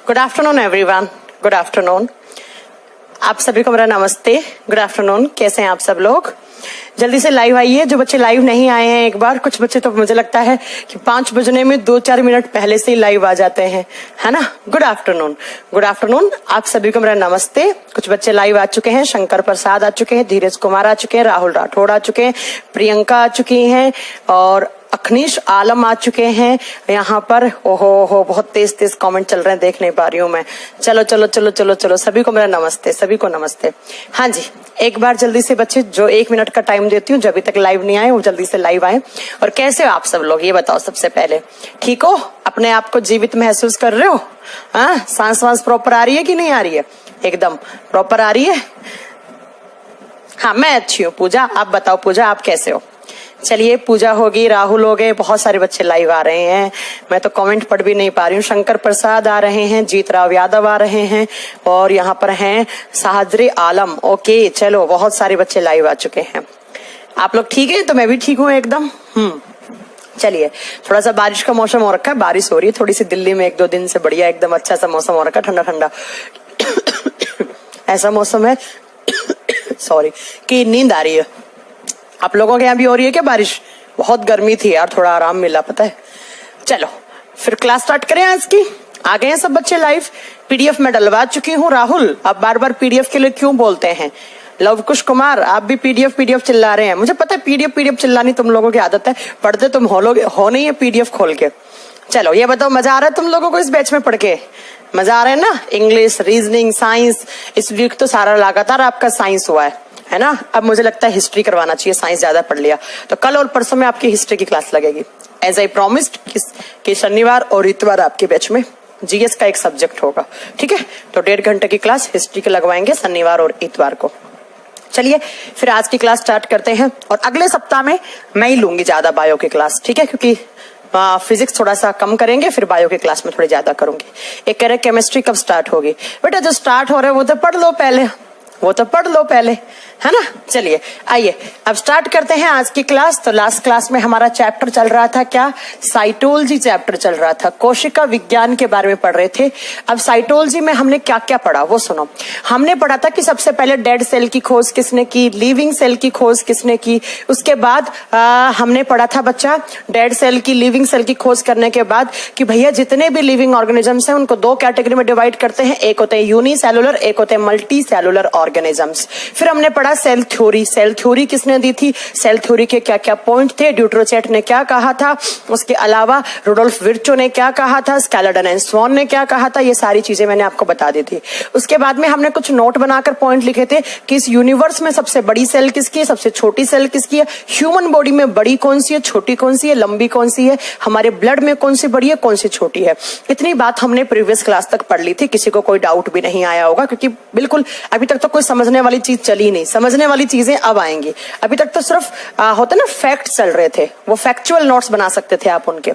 Good afternoon everyone, good afternoon. आप सभी को मेरा नमस्ते, गुड आफ्टरनून। कैसे हैं आप सब लोग? जल्दी से लाइव आइए। जो बच्चे लाइव नहीं आए हैं, एक बार कुछ बच्चे तो मुझे लगता है कि 5 बजने में 2-4 मिनट पहले से ही लाइव आ जाते हैं, है ना। Good afternoon, good afternoon. आप सभी को मेरा नमस्ते। कुछ बच्चे लाइव आ चुके हैं, शंकर प्रसाद आ चुके हैं, धीरज कुमार आ चुके हैं, राहुल राठौड़ आ चुके हैं, प्रियंका आ चुकी हैं और अखनीश आलम आ चुके हैं यहाँ पर। ओहो बहुत तेज तेज कमेंट चल रहे हैं, देख नहीं पा रही हूँ मैं। चलो चलो चलो चलो चलो, सभी को मेरा नमस्ते, सभी को नमस्ते। हाँ जी, एक बार जल्दी से बच्चे, जो 1 मिनट का टाइम देती हूँ, जो अभी तक लाइव नहीं आए वो जल्दी से लाइव आए। और कैसे हो आप सब लोग, ये बताओ सबसे पहले। ठीक हो? अपने आप को जीवित महसूस कर रहे हो? हाँ, सांस वांस प्रॉपर आ रही है कि नहीं आ रही है? एकदम प्रॉपर आ रही है। हाँ, मैं अच्छी हूँ। पूजा, आप बताओ पूजा, आप कैसे हो? चलिए, पूजा होगी, राहुल हो गए, बहुत सारे बच्चे लाइव आ रहे हैं। मैं तो कमेंट पढ़ भी नहीं पा रही हूँ। शंकर प्रसाद आ रहे हैं, जीत राव यादव आ रहे हैं और यहाँ पर हैं साहजरे आलम। ओके, चलो, बहुत सारे बच्चे लाइव आ चुके हैं। आप लोग ठीक है? तो मैं भी ठीक हूँ एकदम। चलिए, थोड़ा सा बारिश का मौसम हो रखा है, बारिश हो रही है थोड़ी सी दिल्ली में 1-2 दिन से, बढ़िया एकदम अच्छा सा मौसम हो रखा है, ठंडा ठंडा ऐसा मौसम है सॉरी कि नींद आ रही है। आप लोगों के यहाँ भी हो रही है क्या बारिश? बहुत गर्मी थी यार, थोड़ा आराम मिला, पता है। चलो फिर क्लास स्टार्ट करें आज की। आ गए हैं सब बच्चे लाइव। पीडीएफ में डलवा चुकी हूँ। राहुल, आप बार बार पीडीएफ के लिए क्यों बोलते हैं? लवकुश कुमार, आप भी पीडीएफ पीडीएफ चिल्ला रहे हैं। मुझे पता है पीडीएफ पीडीएफ चिल्लानी तुम लोगों की आदत है, पढ़ते तुम हो नहीं है पीडीएफ खोल के। चलो ये बताओ, मजा आ रहा है तुम लोगों को इस बैच में पढ़ के? मजा आ रहा है ना? इंग्लिश, रीजनिंग, साइंस, इस वीक तो सारा लगातार आपका साइंस हुआ है ना। अब मुझे लगता है हिस्ट्री करवाना चाहिए, साइंस ज्यादा पढ़ लिया तो। कल और परसों में आपकी हिस्ट्री की क्लास लगेगी, एज आई प्रॉमिस्ड कि शनिवार और इतवार आपके बैच में जीएस का एक सब्जेक्ट होगा, ठीक है। तो 1.5 घंटे की क्लास हिस्ट्री की लगवाएंगे शनिवार और इतवार को। चलिए फिर आज की क्लास स्टार्ट करते हैं। और अगले सप्ताह में मैं ही लूंगी ज्यादा बायो की क्लास, ठीक है, क्योंकि फिजिक्स थोड़ा सा कम करेंगे, फिर बायो की क्लास में थोड़ी ज्यादा करूंगी। एक कह रहे केमिस्ट्री कब स्टार्ट होगी? बेटा जो स्टार्ट हो रहा है वो तो पढ़ लो पहले, वो तो पढ़ लो पहले, है ना। चलिए आइए अब स्टार्ट करते हैं आज की क्लास। तो लास्ट क्लास में हमारा चैप्टर चल रहा था क्या? साइटोलॉजी चैप्टर चल रहा था, कोशिका विज्ञान के बारे में पढ़ रहे थे। अब साइटोलॉजी में हमने क्या क्या पढ़ा वो सुनो। हमने पढ़ा था कि सबसे पहले डेड सेल की खोज किसने की, लिविंग सेल की खोज किसने की। उसके बाद हमने पढ़ा था बच्चा, डेड सेल की, लिविंग सेल की खोज करने के बाद कि भैया जितने भी लिविंग ऑर्गेनिजम्स हैं उनको 2 कैटेगरी में डिवाइड करते हैं। एक होते हैं यूनिसेलुलर, एक होते हैं मल्टी सेलुलर ऑर्गेनिजम्स। फिर हमने पढ़ा सेल थ्योरी। सेल थ्योरी किसने दी थी, सेल थ्योरी के क्या क्या पॉइंट थे, ड्यूट्रोचेट ने क्या कहा था, उसके अलावा रुडोल्फ विर्चो ने क्या कहा था, स्कैलडन एंड स्वॉन ने क्या कहा था, ये सारी चीजें मैंने आपको बता दी थी। उसके बाद में हमने कुछ नोट बनाकर पॉइंट लिखे थे कि इस यूनिवर्स में सबसे बड़ी सेल किसकी है, सबसे छोटी सेल किसकी है, ह्यूमन बॉडी में बड़ी कौन सी है, छोटी कौन सी है, लंबी कौन सी है, हमारे ब्लड में कौन सी बड़ी है, कौन सी छोटी है। इतनी बात हमने प्रीवियस क्लास तक पढ़ ली थी। किसी को कोई डाउट भी नहीं आया होगा, क्योंकि बिल्कुल अभी तक तो कोई समझने वाली चीज चली नहीं। समझने वाली चीजें अब आएंगी। अभी तक तो सिर्फ होते ना फैक्ट चल रहे थे, वो फैक्चुअल नोट्स बना सकते थे आप उनके।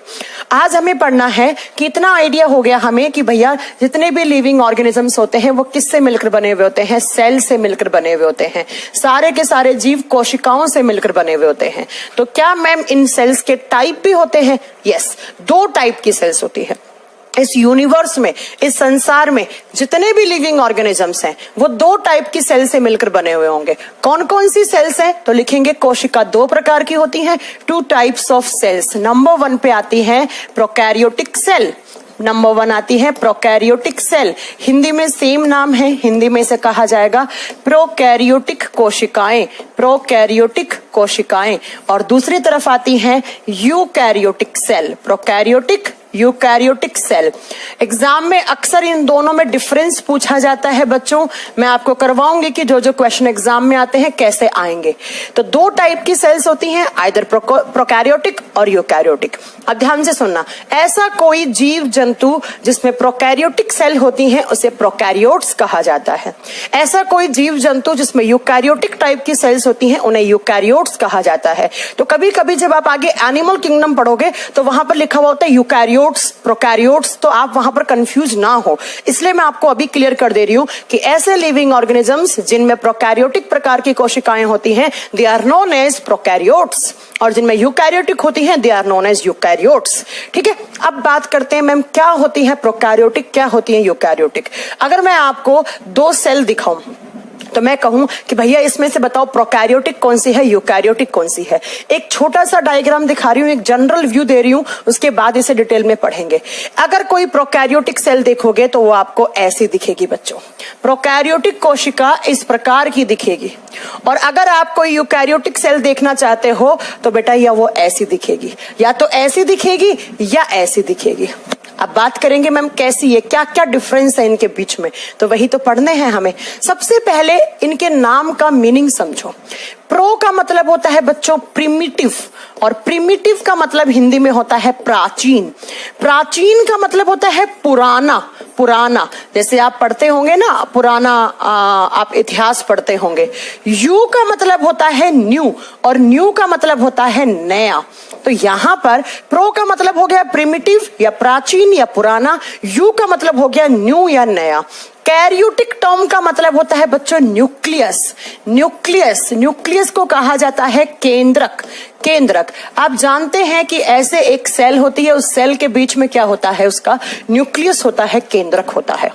आज हमें पढ़ना है कि इतना आइडिया हो गया हमें कि भैया जितने भी लिविंग ऑर्गेनिजम्स होते हैं वो किससे मिलकर बने हुए होते हैं, सेल से मिलकर बने हुए होते हैं। सारे के सारे जीव कोशिकाओं से मिलकर बने हुए होते हैं। तो क्या मैम इन सेल्स के टाइप भी होते हैं? यस, 2 टाइप की सेल्स होती है इस यूनिवर्स में, इस संसार में। जितने भी लिविंग ऑर्गेनिजम्स हैं वो 2 टाइप की सेल से मिलकर बने हुए होंगे। कौन कौन सी सेल्स हैं? तो लिखेंगे कोशिका 2 प्रकार की होती हैं, 2 टाइप्स ऑफ सेल्स। नंबर 1 पे आती है प्रोकैरियोटिक सेल। नंबर 1 आती है प्रोकैरियोटिक सेल। हिंदी में सेम नाम है, हिंदी में इसे कहा जाएगा प्रोकैरियोटिक कोशिकाएं, प्रोकैरियोटिक कोशिकाएं। और दूसरी तरफ आती है eukaryotic cell, prokaryotic, eukaryotic cell. Exam में अक्सर इन दोनों में डिफरेंस पूछा जाता है बच्चों। मैं आपको करवाऊंगी कि जो क्वेश्चन एग्जाम में आते हैं कैसे आएंगे। तो 2 टाइप की सेल्स होती हैं, आइदर प्रोकैरियोटिक और यूकैरियोटिक। अब ध्यान से सुनना, ऐसा कोई जीव जंतु जिसमें प्रोकैरियोटिक सेल होती हैं उसे प्रोकैरियोट्स कहा जाता है। ऐसा कोई जीव जंतु जिसमें यूकैरियोटिक टाइप की सेल्स होती हैं उन्हें यूकैरियोट्स कहा जाता है। तो कभी कभी जब आप आगे एनिमल किंगडम पढ़ोगे तो वहां पर लिखा हुआ होता है यूकैरियोट्स, प्रोकैरियोट्स, तो आप वहां पर कंफ्यूज ना हो, इसलिए मैं आपको अभी क्लियर कर दे रही हूं कि ऐसे लिविंग ऑर्गेनिजम्स जिनमें प्रोकैरियोटिक प्रकार की कोशिकाएं होती हैं they are known as prokaryotes, और जिनमें यूकैरियोटिक होती हैं they are known as eukaryotes. ठीक है, अब बात करते हैं मैम क्या होती है प्रोकैरियोटिक, क्या होती है यूकैरियोटिक। अगर मैं आपको 2 सेल दिखाऊं तो मैं कहूं कि भैया इसमें से बताओ प्रोकैरियोटिक कौन सी है, यूकैरियोटिक कौन सी है। एक छोटा सा डायग्राम दिखा रही हूं, एक जनरल व्यू दे रही हूं, उसके बाद इसे डिटेल में पढ़ेंगे। अगर कोई प्रोकैरियोटिक सेल देखोगे तो वो आपको ऐसी दिखेगी बच्चों। प्रोकैरियोटिक कोशिका इस प्रकार की दिखेगी, और अगर आप कोई यूकैरियोटिक सेल देखना चाहते हो तो बेटा या वो ऐसी दिखेगी, या तो ऐसी दिखेगी या ऐसी दिखेगी। अब बात करेंगे मैम कैसी है, क्या क्या डिफरेंस है इनके बीच में, तो वही तो पढ़ने हैं हमें। सबसे पहले इनके नाम का मीनिंग समझो। प्रो का मतलब होता है बच्चों प्रिमिटिव, और प्रिमिटिव का मतलब हिंदी में होता है प्राचीन। प्राचीन का मतलब होता है पुराना, पुराना जैसे आप पढ़ते होंगे ना पुराना, आप इतिहास पढ़ते होंगे। यू का मतलब होता है न्यू, और न्यू का मतलब होता है नया। तो यहां पर प्रो का मतलब हो गया प्रिमिटिव या प्राचीन या पुराना, यू का मतलब हो गया न्यू या नया। कैरियोटिक टर्म का मतलब होता है बच्चों न्यूक्लियस। न्यूक्लियस, न्यूक्लियस को कहा जाता है केंद्रक। केंद्रक, आप जानते हैं कि ऐसे एक सेल होती है, उस सेल के बीच में क्या होता है, उसका न्यूक्लियस होता है, केंद्रक होता है।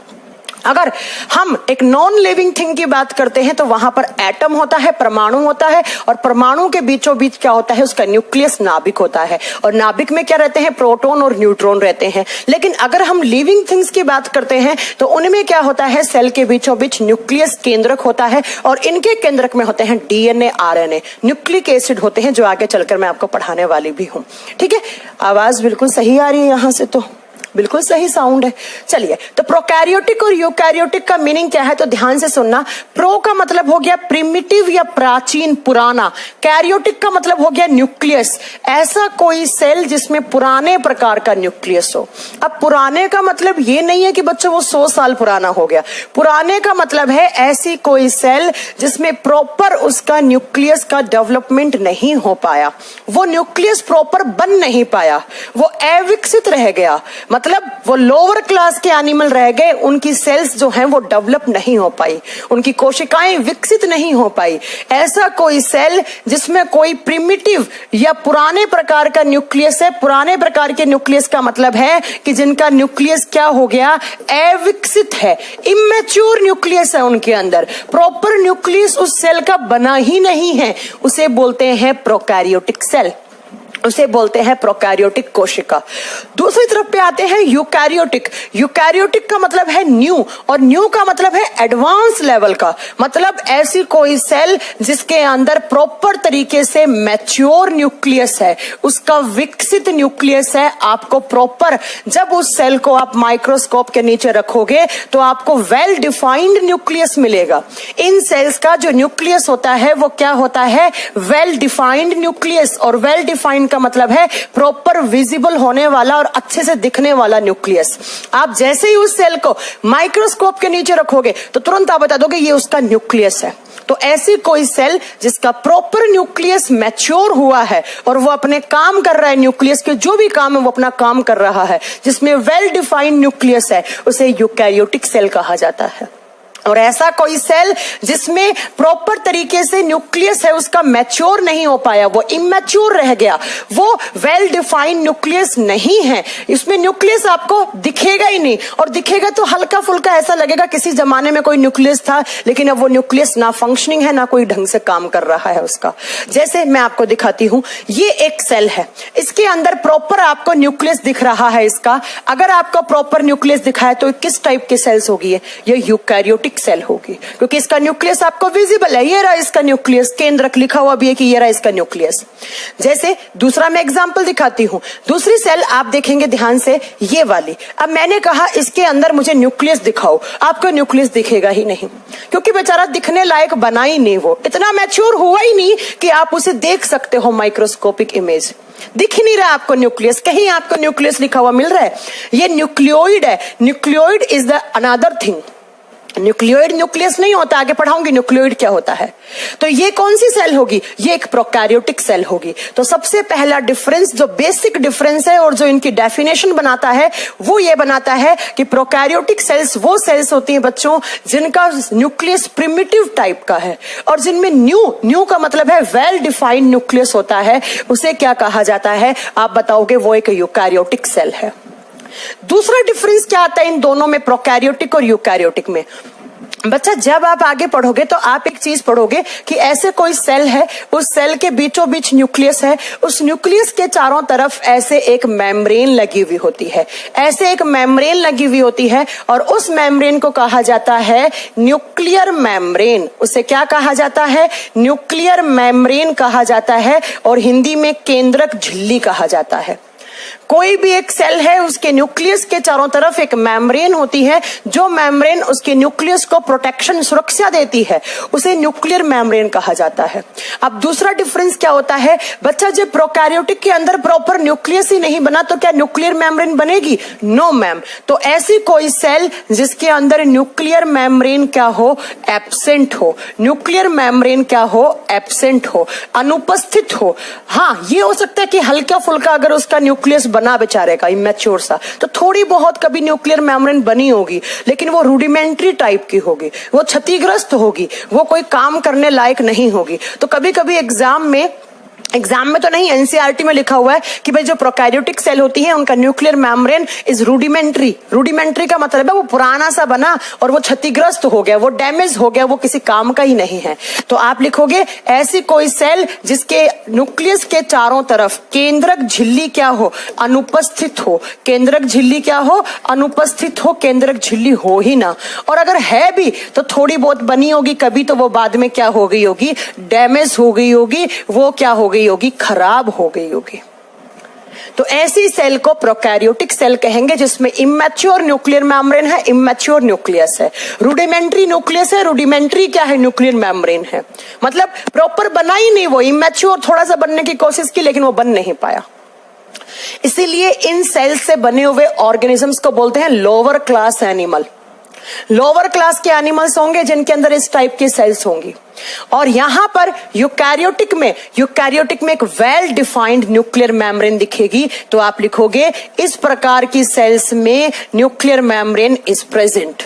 अगर हम एक नॉन लिविंग थिंग की बात करते हैं तो वहां पर एटम होता है, परमाणु होता है, और परमाणु के बीचों बीच क्या होता है, उसका न्यूक्लियस नाभिक होता है, और नाभिक में क्या रहते हैं, प्रोटॉन और न्यूट्रॉन रहते हैं। लेकिन अगर हम लिविंग थिंग्स की बात करते हैं तो उनमें क्या होता है, सेल के बीचों बीच न्यूक्लियस केंद्रक होता है, और इनके केंद्रक में होते हैं डीएनए, आरएनए, न्यूक्लिक एसिड होते हैं, जो आगे चलकर मैं आपको पढ़ाने वाली भी हूं। ठीक है, आवाज बिल्कुल सही आ रही है यहां से, तो बिल्कुल सही साउंड है। चलिए, तो प्रोकैरियोटिक और यूकैरियोटिक का मीनिंग क्या है, तो ध्यान से सुनना। प्रो का मतलब हो गया प्रिमिटिव या प्राचीन, पुराना। कैरियोटिक का मतलब हो गया न्यूक्लियस, ऐसा कोई सेल जिसमें पुराने प्रकार का न्यूक्लियस हो। अब पुराने का मतलब ये नहीं है कि बच्चों वो 100 साल पुराना हो गया। पुराने का मतलब है ऐसी कोई सेल जिसमें प्रॉपर उसका न्यूक्लियस का डेवलपमेंट नहीं हो पाया, वो न्यूक्लियस प्रॉपर बन नहीं पाया, वो अविकसित रह गया, मतलब वो लोअर क्लास के एनिमल रह गए, उनकी सेल्स जो हैं वो डेवलप नहीं हो पाई, उनकी कोशिकाएं विकसित नहीं हो पाई। ऐसा कोई सेल जिसमें कोई प्रिमिटिव या पुराने प्रकार का न्यूक्लियस है। पुराने प्रकार के न्यूक्लियस का मतलब है कि जिनका न्यूक्लियस क्या हो गया, अविकसित है, इमेच्योर न्यूक्लियस है उनके अंदर, प्रॉपर न्यूक्लियस उस सेल का बना ही नहीं है, उसे बोलते हैं प्रोकैरियोटिक सेल, उसे बोलते हैं प्रोकैरियोटिक कोशिका। दूसरी तरफ पे आते हैं यूकैरियोटिक। यूकैरियोटिक का मतलब है न्यू, और न्यू का मतलब है एडवांस लेवल का, मतलब ऐसी कोई सेल जिसके अंदर प्रॉपर तरीके से मैच्योर न्यूक्लियस है, उसका विकसित न्यूक्लियस है। आपको प्रॉपर, जब उस सेल को आप माइक्रोस्कोप के नीचे रखोगे तो आपको वेल डिफाइंड न्यूक्लियस मिलेगा। इन सेल्स का जो न्यूक्लियस होता है वो क्या होता है, वेल डिफाइंड न्यूक्लियस, और वेल डिफाइंड का मतलब है प्रॉपर विजिबल होने वाला और अच्छे से दिखने वाला न्यूक्लियस। आप जैसे ही उस सेल को माइक्रोस्कोप के नीचे रखोगे तो तुरंत आप बता दोगे ये उसका न्यूक्लियस है। तो ऐसी कोई सेल जिसका प्रॉपर न्यूक्लियस मैच्योर हुआ है और वो अपने काम कर रहा है, न्यूक्लियस के जो भी काम है वो अपना काम कर रहा है, जिसमें वेल डिफाइंड न्यूक्लियस है, उसे यूकैरियोटिक सेल कहा जाता है। और ऐसा कोई सेल जिसमें प्रॉपर तरीके से न्यूक्लियस है उसका मैच्योर नहीं हो पाया, वो इमेच्योर रह गया, वो वेल डिफाइंड न्यूक्लियस नहीं है, इसमें न्यूक्लियस आपको दिखेगा ही नहीं, और दिखेगा तो हल्का फुल्का ऐसा लगेगा किसी जमाने में कोई न्यूक्लियस था, लेकिन अब वो न्यूक्लियस ना फंक्शनिंग है, ना कोई ढंग से काम कर रहा है उसका। जैसे मैं आपको दिखाती हूं, ये एक सेल है, इसके अंदर प्रॉपर आपको न्यूक्लियस दिख रहा है इसका। अगर आपको प्रॉपर न्यूक्लियस दिखा है तो किस टाइप के सेल्स होगी, ये यूकैरियोटिक सेल होगी, क्योंकि इसका न्यूक्लियस आपको विजिबल है, ये रहा इसका न्यूक्लियस, केंद्रक लिखा हुआ भी है कि ये रहा इसका न्यूक्लियस। जैसे दूसरा मैं एग्जांपल दिखाती हूं, दूसरी सेल आप देखेंगे ध्यान से, ये वाली। अब मैंने कहा इसके अंदर मुझे न्यूक्लियस दिखाओ, आपको न्यूक्लियस दिखेगा ही नहीं, क्योंकि बेचारा दिखने लायक बना ही नहीं, वो इतना मैच्योर हुआ ही नहीं कि आप उसे देख सकते हो माइक्रोस्कोपिक इमेज, दिख ही नहीं रहा आपको न्यूक्लियस। कहीं आपको न्यूक्लियस लिखा हुआ मिल रहा है? ये न्यूक्लियोइड है, nucleoid is the another thing. Nucleoid nucleus नहीं होता, आगे पढ़ाऊंगी न्यूक्लियोइड क्या होता है। तो ये कौन सी सेल होगी, ये एक प्रोकैरियोटिक सेल होगी। तो सबसे पहला डिफरेंस, जो बेसिक डिफरेंस है और जो इनकी डेफिनेशन बनाता है, वो ये बनाता है कि प्रोकैरियोटिक सेल्स वो सेल्स होती हैं बच्चों जिनका न्यूक्लियस प्रिमिटिव टाइप का है, और जिनमें न्यू का मतलब है वेल डिफाइंड न्यूक्लियस होता है, उसे क्या कहा जाता है आप बताओगे, वो एक यूकैरियोटिक सेल है। दूसरा डिफरेंस क्या आता है इन दोनों में, प्रोकैरियोटिक और यूकैरियोटिक में? बच्चा जब आप आगे पढ़ोगे तो आप एक चीज पढ़ोगे कि ऐसे कोई सेल है, उस सेल के बीचों बीच न्यूक्लियस है, उस न्यूक्लियस के चारों तरफ ऐसे एक मेम्ब्रेन लगी हुई होती है, ऐसे एक मेम्ब्रेन लगी हुई होती है, और उस मेम्ब्रेन को कहा जाता है न्यूक्लियर मेम्ब्रेन। उसे क्या कहा जाता है, न्यूक्लियर मेम्ब्रेन कहा जाता है, और हिंदी में केंद्रक झिल्ली कहा जाता है। कोई भी एक सेल है, उसके न्यूक्लियस के चारों तरफ एक मेम्ब्रेन होती है, जो मेम्ब्रेन उसके न्यूक्लियस को प्रोटेक्शन, सुरक्षा देती है, उसे न्यूक्लियर मेम्ब्रेन कहा जाता है। अब दूसरा डिफरेंस क्या होता है बच्चा, जब प्रोकैरियोटिक के अंदर प्रॉपर न्यूक्लियस ही नहीं बना तो क्या न्यूक्लियर मेम्ब्रेन बनेगी? No ma'am. तो ऐसी कोई सेल जिसके अंदर न्यूक्लियर मेम्ब्रेन क्या हो, एब्सेंट हो, न्यूक्लियर मेम्ब्रेन क्या हो, एब्सेंट हो, अनुपस्थित हो। हाँ, ये हो सकता है कि हल्का फुल्का अगर उसका न्यूक्लियस बना बेचारे का इमेच्योर सा, तो थोड़ी बहुत कभी न्यूक्लियर मेम्ब्रेन बनी होगी, लेकिन वो रूडिमेंट्री टाइप की होगी, वो क्षतिग्रस्त होगी, वो कोई काम करने लायक नहीं होगी। तो कभी कभी एग्जाम में तो नहीं, एनसीईआरटी में लिखा हुआ है कि भाई जो प्रोकैरियोटिक सेल होती है उनका nuclear membrane is rudimentary. Rudimentary का मतलब है वो पुराना सा बना और वो क्षतिग्रस्त हो गया, वो डैमेज हो गया, वो किसी काम का ही नहीं है। तो आप लिखोगे ऐसी कोई सेल जिसके न्यूक्लियस के चारों तरफ केंद्रक झिल्ली क्या हो, अनुपस्थित हो। केंद्रक झिल्ली क्या हो, अनुपस्थित हो, केंद्रक झिल्ली हो ही ना, और अगर है भी तो थोड़ी बहुत बनी होगी कभी, तो वो बाद में क्या हो गई होगी, डैमेज हो गई होगी, वो क्या हो गई होगी, खराब हो गई होगी। तो ऐसी सेल को प्रोकैरियोटिक सेल कहेंगे जिसमें इमैच्योर न्यूक्लियर मेम्ब्रेन है, इमैच्योर न्यूक्लियस है। रूडिमेंट्री न्यूक्लियस है, रूडिमेंट्री क्या है, न्यूक्लियर मेम्ब्रेन है, मतलब प्रॉपर बना ही नहीं, वो इमैच्योर, थोड़ा सा बनने की कोशिश की लेकिन वो बन नहीं पाया। इसीलिए इन सेल्स से बने हुए ऑर्गेनिजम्स को बोलते हैं lower class animal. Lower class के एनिमल्स होंगे जिनके अंदर इस टाइप की सेल्स होंगी। और यहां पर यूकैरियोटिक में एक वेल डिफाइंड न्यूक्लियर मेम्ब्रेन दिखेगी। तो आप लिखोगे इस प्रकार की सेल्स में nuclear membrane is present.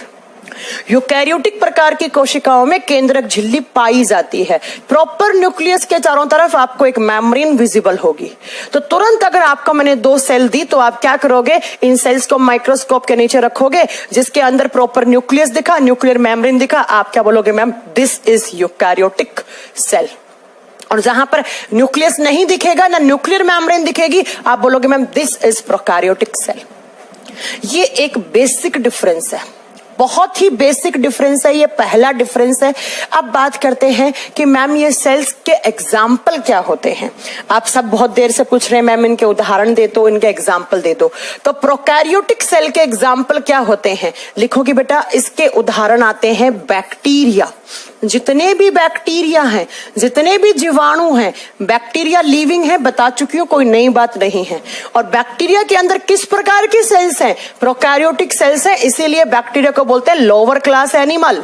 Eukaryotic प्रकार की कोशिकाओं में केंद्रक झिल्ली पाई जाती है। प्रॉपर न्यूक्लियस के चारों तरफ आपको एक मेम्ब्रेन विजिबल होगी। तो तुरंत अगर आपको मैंने 2 सेल दी तो आप क्या करोगे, इन सेल्स को माइक्रोस्कोप के नीचे रखोगे, जिसके अंदर प्रॉपर न्यूक्लियस दिखा, न्यूक्लियर मेम्ब्रेन दिखा, आप क्या बोलोगे, ma'am this is eukaryotic cell. और जहां पर न्यूक्लियस नहीं दिखेगा, ना न्यूक्लियर मेम्ब्रेन दिखेगी, आप बोलोगे ma'am this is prokaryotic cell. ये एक बेसिक डिफरेंस है, बहुत ही बेसिक डिफरेंस है, ये पहला डिफरेंस है। अब बात करते हैं कि मैम ये सेल्स के एग्जाम्पल क्या होते हैं। आप सब बहुत देर से पूछ रहे हैं मैम इनके उदाहरण दे दो, इनके एग्जाम्पल दे दो। तो प्रोकैरियोटिक सेल के एग्जाम्पल क्या होते हैं, लिखोगे बेटा, इसके उदाहरण आते हैं बैक्टीरिया। जितने भी बैक्टीरिया हैं, जितने भी जीवाणु हैं, बैक्टीरिया लिविंग है, बता चुकी हूं, कोई नई बात नहीं है। और बैक्टीरिया के अंदर किस प्रकार की सेल्स हैं, प्रोकैरियोटिक सेल्स हैं, इसीलिए बैक्टीरिया को बोलते हैं लोअर क्लास एनिमल।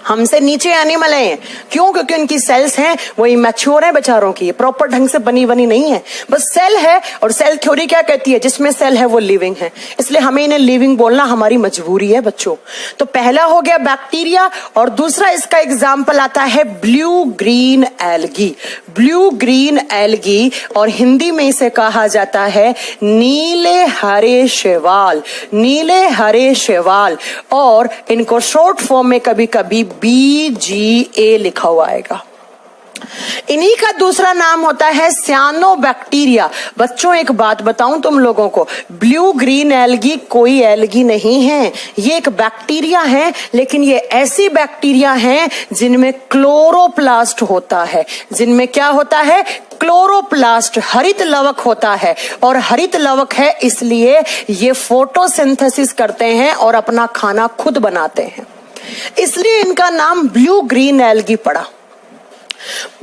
हमसे नीचे एनिमल हैं, क्यों, क्योंकि उनकी सेल्स हैं वो इमैच्योर है बेचारों की, प्रॉपर ढंग से बनी नहीं है, बस सेल है। और सेल थ्योरी क्या कहती है, जिसमें सेल है वो लिविंग है, इसलिए हमें इन्हें लिविंग बोलना हमारी मजबूरी है बच्चों। तो पहला हो गया बैक्टीरिया, और दूसरा इसका एग्जाम्पल आता है blue green algae. Blue green algae, और हिंदी में इसे कहा जाता है नीले हरे शैवाल। नीले हरे शैवाल, और इनको शॉर्ट फॉर्म में कभी कभी BGA लिखा हुआ आएगा। इन्हीं का दूसरा नाम होता है सियानोबैक्टीरिया। बच्चों एक बात बताऊं तुम लोगों को, ब्लू ग्रीन एल्गी कोई एल्गी नहीं है, ये एक बैक्टीरिया है, लेकिन ये ऐसी बैक्टीरिया हैं जिनमें क्लोरोप्लास्ट होता है। जिनमें क्या होता है, क्लोरोप्लास्ट, हरित लवक होता है। और हरित लवक है इसलिए ये फोटोसिंथेसिस करते हैं और अपना खाना खुद बनाते हैं, इसलिए इनका नाम ब्लू ग्रीन एल्गी पड़ा।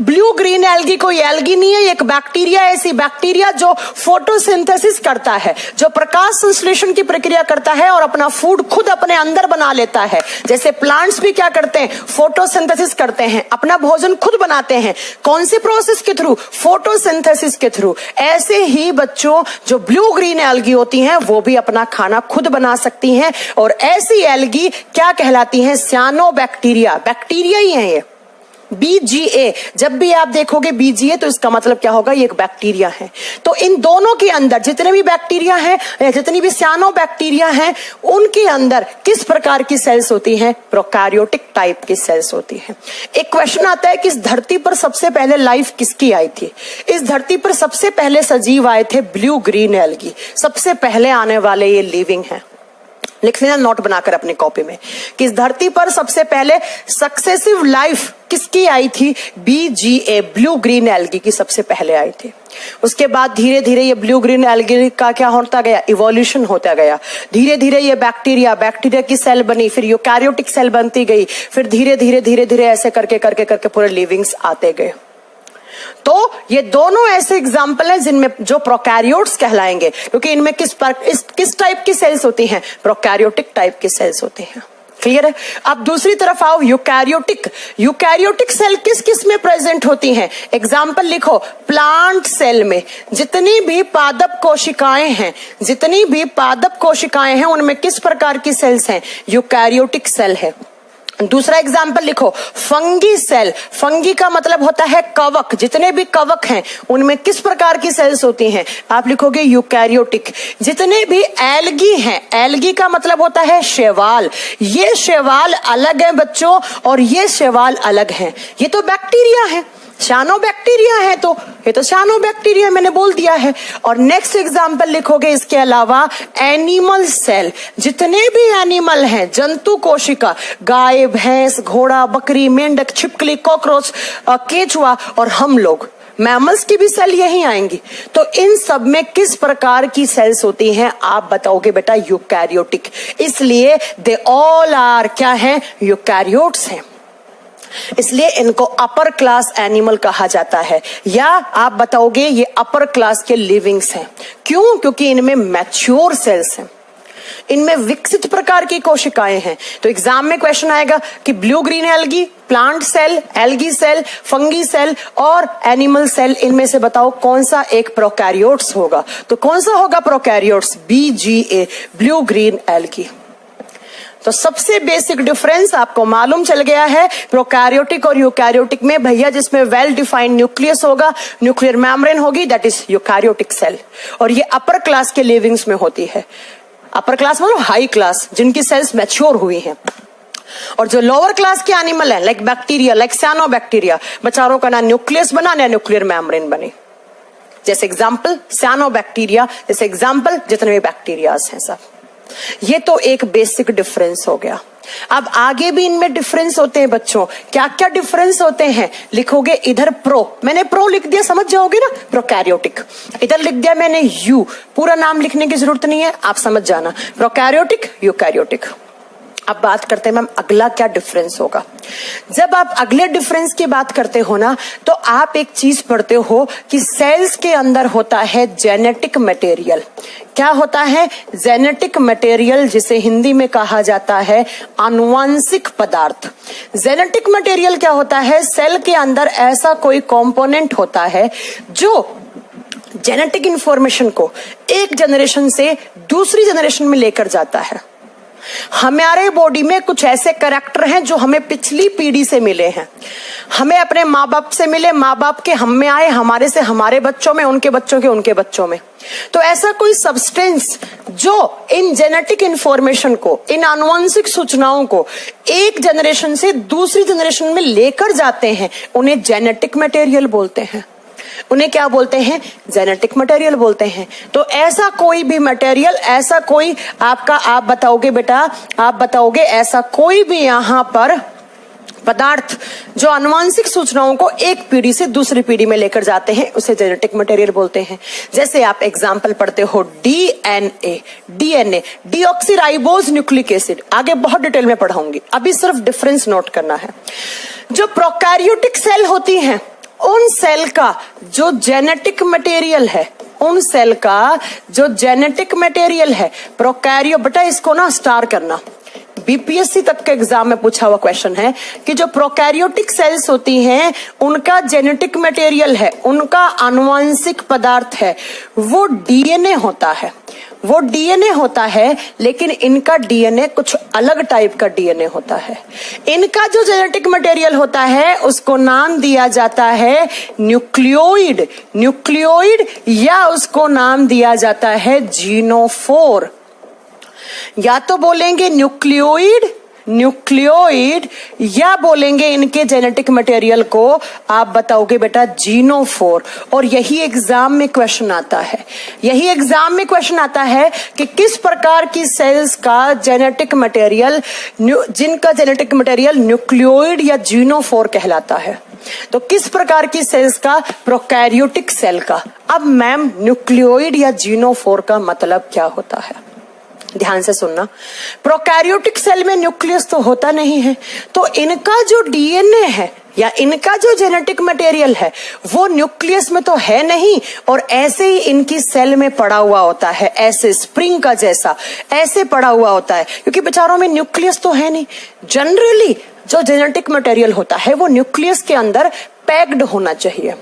ब्लू ग्रीन एल्गी कोई एल्गी नहीं है, एक बैक्टीरिया, ऐसी बैक्टीरिया जो फोटोसिंथेसिस करता है, जो प्रकाश संश्लेषण की प्रक्रिया करता है और अपना फूड खुद अपने अंदर बना लेता है। जैसे प्लांट्स भी क्या करते हैं, फोटोसिंथेसिस करते हैं, अपना भोजन खुद बनाते हैं। कौन सी प्रोसेस के थ्रू, फोटोसिंथेसिस के थ्रू। ऐसे ही बच्चों जो ब्लू ग्रीन एल्गी होती हैं वो भी अपना खाना खुद बना सकती हैं, और ऐसी एल्गी क्या कहलाती हैं, सियानोबैक्टीरिया, बैक्टीरिया ही है ये। BGA, जब भी आप देखोगे BGA तो इसका मतलब क्या होगा, ये एक बैक्टीरिया है। तो इन दोनों के अंदर जितने भी बैक्टीरिया हैं या जितनी भी सियानोबैक्टीरिया हैं, उनके अंदर किस प्रकार की सेल्स होती हैं, प्रोकैरियोटिक टाइप की सेल्स होती हैं। एक क्वेश्चन आता है कि इस धरती पर सबसे पहले लाइफ किसकी आई थी। इस धरती पर सबसे पहले सजीव आए थे ब्लू ग्रीन एल्गी, सबसे पहले आने वाले ये लिविंग हैं। लिख लेना नोट बनाकर अपनी कॉपी में कि इस धरती पर सबसे पहले सक्सेसिव लाइफ किसकी आई थी, BGA, ब्लू ग्रीन एल्गी की सबसे पहले आई थी। उसके बाद धीरे धीरे ये ब्लू ग्रीन एल्गी का क्या होता गया, इवोल्यूशन होता गया। धीरे धीरे ये बैक्टीरिया की सेल बनी, फिर यूकैरियोटिक सेल बनती गई, फिर धीरे धीरे ऐसे करके पूरे लिविंग्स आते गए। तो ये दोनों ऐसे एग्जाम्पल हैं जिनमें जो प्रोकैरियोट्स कहलाएंगे, क्योंकि इनमें किस टाइप की सेल्स होती हैं, प्रोकैरियोटिक टाइप की सेल्स होती हैं। क्लियर है। अब दूसरी तरफ आओ, यूकैरियोटिक सेल किस किस में प्रेजेंट होती हैं। एग्जाम्पल लिखो, प्लांट सेल में जितनी भी पादप कोशिकाएं हैं उनमें किस प्रकार की सेल्स हैं, यूकैरियोटिक सेल है। दूसरा एग्जाम्पल लिखो, फंगी सेल, फंगी का मतलब होता है कवक, जितने भी कवक हैं उनमें किस प्रकार की सेल्स होती हैं, आप लिखोगे यूकैरियोटिक। जितने भी एल्गी हैं, एल्गी का मतलब होता है शैवाल, ये शैवाल अलग है बच्चों और ये शैवाल अलग हैं। ये तो बैक्टीरिया है, सियानोबैक्टीरिया है, तो ये तो सियानोबैक्टीरिया मैंने बोल दिया है। और नेक्स्ट एग्जांपल लिखोगे इसके अलावा एनिमल सेल, जितने भी एनिमल हैं, जंतु कोशिका, गाय, भैंस, घोड़ा, बकरी, मेंढक, छिपकली, कॉकरोच, केचुआ और हम लोग, मैमल्स की भी सेल यही आएंगी। तो इन सब में किस प्रकार की सेल्स होती हैं, आप बताओगे बेटा यूकैरियोटिक। इसलिए दे ऑल आर क्या है, यूकैरियोट्स हैं। इसलिए इनको अपर क्लास एनिमल कहा जाता है, या आप बताओगे ये अपर क्लास के लिविंग्स हैं। क्यों? क्योंकि इनमें मैच्योर सेल्स हैं, इनमें विकसित प्रकार की कोशिकाएं हैं। तो एग्जाम में क्वेश्चन आएगा कि blue green algae, plant cell, algae cell, fungi cell और एनिमल सेल, इनमें से बताओ कौन सा एक प्रोकैरियोट्स होगा। तो कौन सा होगा prokaryotes, BGA, blue green algae. तो सबसे बेसिक डिफरेंस आपको मालूम चल गया है प्रोकैरियोटिक और यूकैरियोटिक में भैया, जिसमें वेल डिफाइंड न्यूक्लियस होगा, न्यूक्लियर मेम्ब्रेन होगी, दैट इज यूकैरियोटिक सेल। और ये अपर क्लास के लिविंग्स में होती है। अपर क्लास मतलब हाई क्लास, जिनकी सेल्स मैच्योर हुई हैं। और जो लोअर क्लास के एनिमल है, लाइक बैक्टीरिया, लाइक सियानोबैक्टीरिया, बेचारों का ना न्यूक्लियस बना ना न्यूक्लियर मेम्ब्रेन बनी। जैसे एग्जाम्पल सियानोबैक्टीरिया, जैसे एग्जाम्पल जितने भी बैक्टीरियाज हैं सब। ये तो एक बेसिक डिफरेंस हो गया। अब आगे भी इनमें डिफरेंस होते हैं बच्चों। क्या क्या डिफरेंस होते हैं लिखोगे इधर प्रो, मैंने प्रो लिख दिया, समझ जाओगे ना, प्रोकैरियोटिक। इधर लिख दिया मैंने यू, पूरा नाम लिखने की जरूरत नहीं है, आप समझ जाना, प्रोकैरियोटिक, यूकैरियोटिक। अब बात करते हैं मैम अगला क्या डिफरेंस होगा। जब आप अगले डिफरेंस की बात करते हो ना, तो आप एक चीज पढ़ते हो कि सेल्स के अंदर होता है जेनेटिक मटेरियल। क्या होता है, जेनेटिक मटेरियल, जिसे हिंदी में कहा जाता है आनुवंशिक पदार्थ। जेनेटिक मटेरियल क्या होता है, सेल के अंदर ऐसा कोई कंपोनेंट होता है जो जेनेटिक इंफॉर्मेशन को एक जनरेशन से दूसरी जनरेशन में लेकर जाता है। हमारे बॉडी में कुछ ऐसे कैरेक्टर हैं जो हमें पिछली पीढ़ी से मिले हैं, हमें अपने माँ बाप से मिले, माँ बाप के हम में आए, हमारे से हमारे बच्चों में, उनके बच्चों के उनके बच्चों में। तो ऐसा कोई सब्सटेंस जो इन जेनेटिक इंफॉर्मेशन को, इन आनुवंशिक सूचनाओं को एक जनरेशन से दूसरी जनरेशन में लेकर जाते हैं, उन्हें जेनेटिक मटेरियल बोलते हैं। उन्हें क्या बोलते हैं, जेनेटिक मटेरियल बोलते हैं। तो ऐसा कोई भी मटेरियल, ऐसा कोई आपका, आप बताओगे बेटा, आप बताओगे ऐसा कोई भी यहां पर पदार्थ जो आनुवंशिक सूचनाओं को एक पीढ़ी से दूसरी पीढ़ी में लेकर जाते हैं, उसे जेनेटिक मटेरियल बोलते हैं। जैसे आप एग्जांपल पढ़ते हो डीएनए, डीऑक्सीराइबोज न्यूक्लिक एसिड, आगे बहुत डिटेल में पढ़ाऊंगी, अभी सिर्फ डिफरेंस नोट करना है। जो प्रोकैरियोटिक सेल होती हैं उन सेल का जो जेनेटिक मटेरियल है, उन सेल का जो जेनेटिक मटेरियल है प्रोकैरियो, बेटा इसको ना स्टार करना, बीपीएससी तक के एग्जाम में पूछा हुआ क्वेश्चन है कि जो प्रोकैरियोटिक सेल्स होती हैं उनका जेनेटिक मटेरियल है, उनका आनुवंशिक पदार्थ है, वो डीएनए होता है, वो डीएनए होता है, लेकिन इनका डीएनए कुछ अलग टाइप का डीएनए होता है। इनका जो जेनेटिक मटेरियल होता है उसको नाम दिया जाता है न्यूक्लियोइड, न्यूक्लियोइड, या उसको नाम दिया जाता है जीनोफोर। या तो बोलेंगे न्यूक्लियोइड, न्यूक्लियोइड, या बोलेंगे इनके जेनेटिक मटेरियल को आप बताओगे बेटा जीनोफोर। और यही एग्जाम में क्वेश्चन आता है, यही एग्जाम में क्वेश्चन आता है कि किस प्रकार की सेल्स का जेनेटिक मटेरियल, जिनका जेनेटिक मटेरियल न्यूक्लियोइड या जीनोफोर कहलाता है। तो किस प्रकार की सेल्स का? प्रोकैरियोटिक सेल का। अब मैम न्यूक्लियोइड या जीनोफोर का मतलब क्या होता है? ध्यान से सुनना, प्रोकैरियोटिक सेल में न्यूक्लियस तो होता नहीं है, तो इनका जो डीएनए है या इनका जो जेनेटिक मटेरियल है वो न्यूक्लियस में तो है नहीं, और ऐसे ही इनकी सेल में पड़ा हुआ होता है, ऐसे स्प्रिंग का जैसा ऐसे पड़ा हुआ होता है, क्योंकि बेचारों में न्यूक्लियस तो है नहीं। जनरली जो जेनेटिक मटेरियल होता है वो न्यूक्लियस के अंदर पैक्ड होना चाहिए,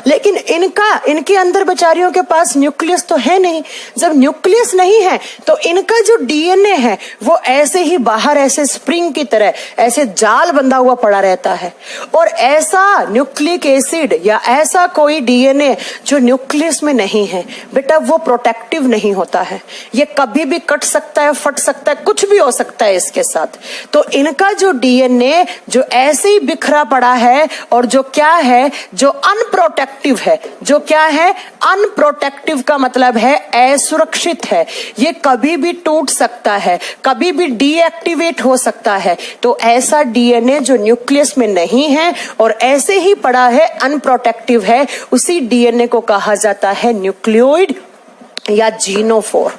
लेकिन इनके अंदर बेचारियों के पास न्यूक्लियस तो है नहीं। जब न्यूक्लियस नहीं है तो इनका जो डीएनए है वो ऐसे ही बाहर ऐसे स्प्रिंग की तरह ऐसे जाल बंधा हुआ पड़ा रहता है। और ऐसा न्यूक्लिक एसिड या ऐसा कोई डीएनए जो न्यूक्लियस में नहीं है बेटा वो प्रोटेक्टिव नहीं होता है, ये कभी भी कट सकता है, फट सकता है, कुछ भी हो सकता है इसके साथ। तो इनका जो डीएनए जो ऐसे ही बिखरा पड़ा है और जो क्या है, जो अनप्रोटेक्टिव है, जो क्या है, अनप्रोटेक्टिव का मतलब है असुरक्षित है, ये कभी भी टूट सकता है, कभी भी डीएक्टिवेट हो सकता है। तो ऐसा डीएनए जो न्यूक्लियस में नहीं है और ऐसे ही पड़ा है, अनप्रोटेक्टिव है, उसी डीएनए को कहा जाता है न्यूक्लियोइड या जीनोफोर।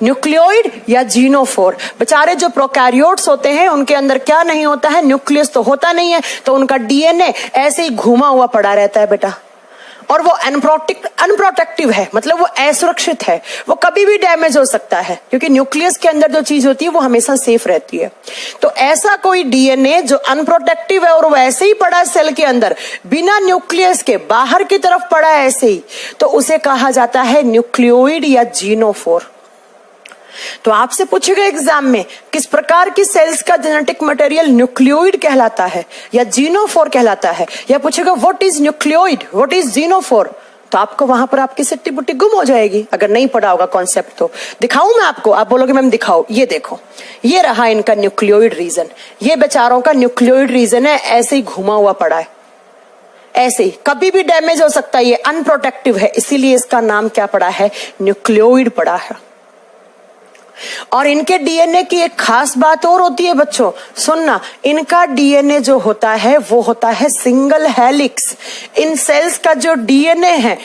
न्यूक्लियोइड या जीनोफोर। बेचारे जो प्रोकैरियोट्स होते हैं उनके अंदर क्या नहीं होता है, न्यूक्लियस तो होता नहीं है, तो उनका डीएनए ऐसे ही घुमा हुआ पड़ा रहता है बेटा, और वो अनप्रोटेक्टिव है, मतलब वो असुरक्षित है, वो कभी भी डैमेज हो सकता है, क्योंकि न्यूक्लियस के अंदर जो चीज होती है वो हमेशा सेफ रहती है। तो ऐसा कोई डीएनए जो अनप्रोटेक्टिव है और वो ऐसे ही पड़ा सेल के अंदर बिना न्यूक्लियस के बाहर की तरफ पड़ा है ऐसे ही, तो उसे कहा जाता है न्यूक्लियोइड या जीनोफोर। तो आपसे पूछेगा एग्जाम में किस प्रकार की सेल्स का जेनेटिक मटेरियल न्यूक्लियोइड कहलाता है या जीनोफोर कहलाता है, या पूछेगा what is nucleoid, what is genophore, तो आपको वहां पर आपकी सिट्टी बुट्टी गुम हो जाएगी अगर नहीं पढ़ा होगा कॉन्सेप्ट। तो दिखाऊं मैं आपको, आप बोलोगे मैम दिखाओ, ये देखो, ये रहा इनका न्यूक्लियोइड रीजन, ये बेचारों का न्यूक्लियोइड रीजन है, ऐसे ही घुमा हुआ पड़ा है, ऐसे ही कभी भी डैमेज हो सकता है, ये अनप्रोटेक्टिव है, इसीलिए इसका नाम क्या पड़ा है, न्यूक्लियोइड पड़ा है। और इनके डीएनए की एक खास बात और होती है बच्चों, सुनना, इनका डीएनए जो होता है वो होता है सिंगल हेलिक्स। इन सेल्स का जो डीएनए है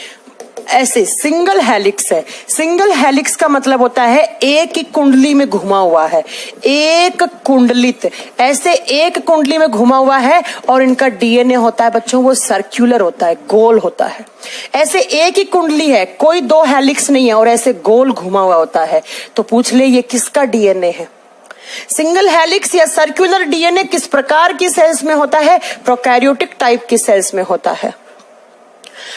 ऐसे सिंगल हेलिक्स है। सिंगल हेलिक्स का मतलब होता है एक ही कुंडली में घुमा हुआ है, एक कुंडलित, ऐसे एक कुंडली में घुमा हुआ है, और इनका डीएनए होता है बच्चों वो सर्कुलर होता है, गोल होता है, ऐसे एक ही कुंडली है, कोई दो हेलिक्स नहीं है, और ऐसे गोल घुमा हुआ होता है। तो पूछ ले ये किसका डीएनए है? सिंगल हेलिक्स या सर्कुलर डीएनए किस प्रकार की सेल्स में होता है? प्रोकैरियोटिक टाइप की सेल्स में होता है।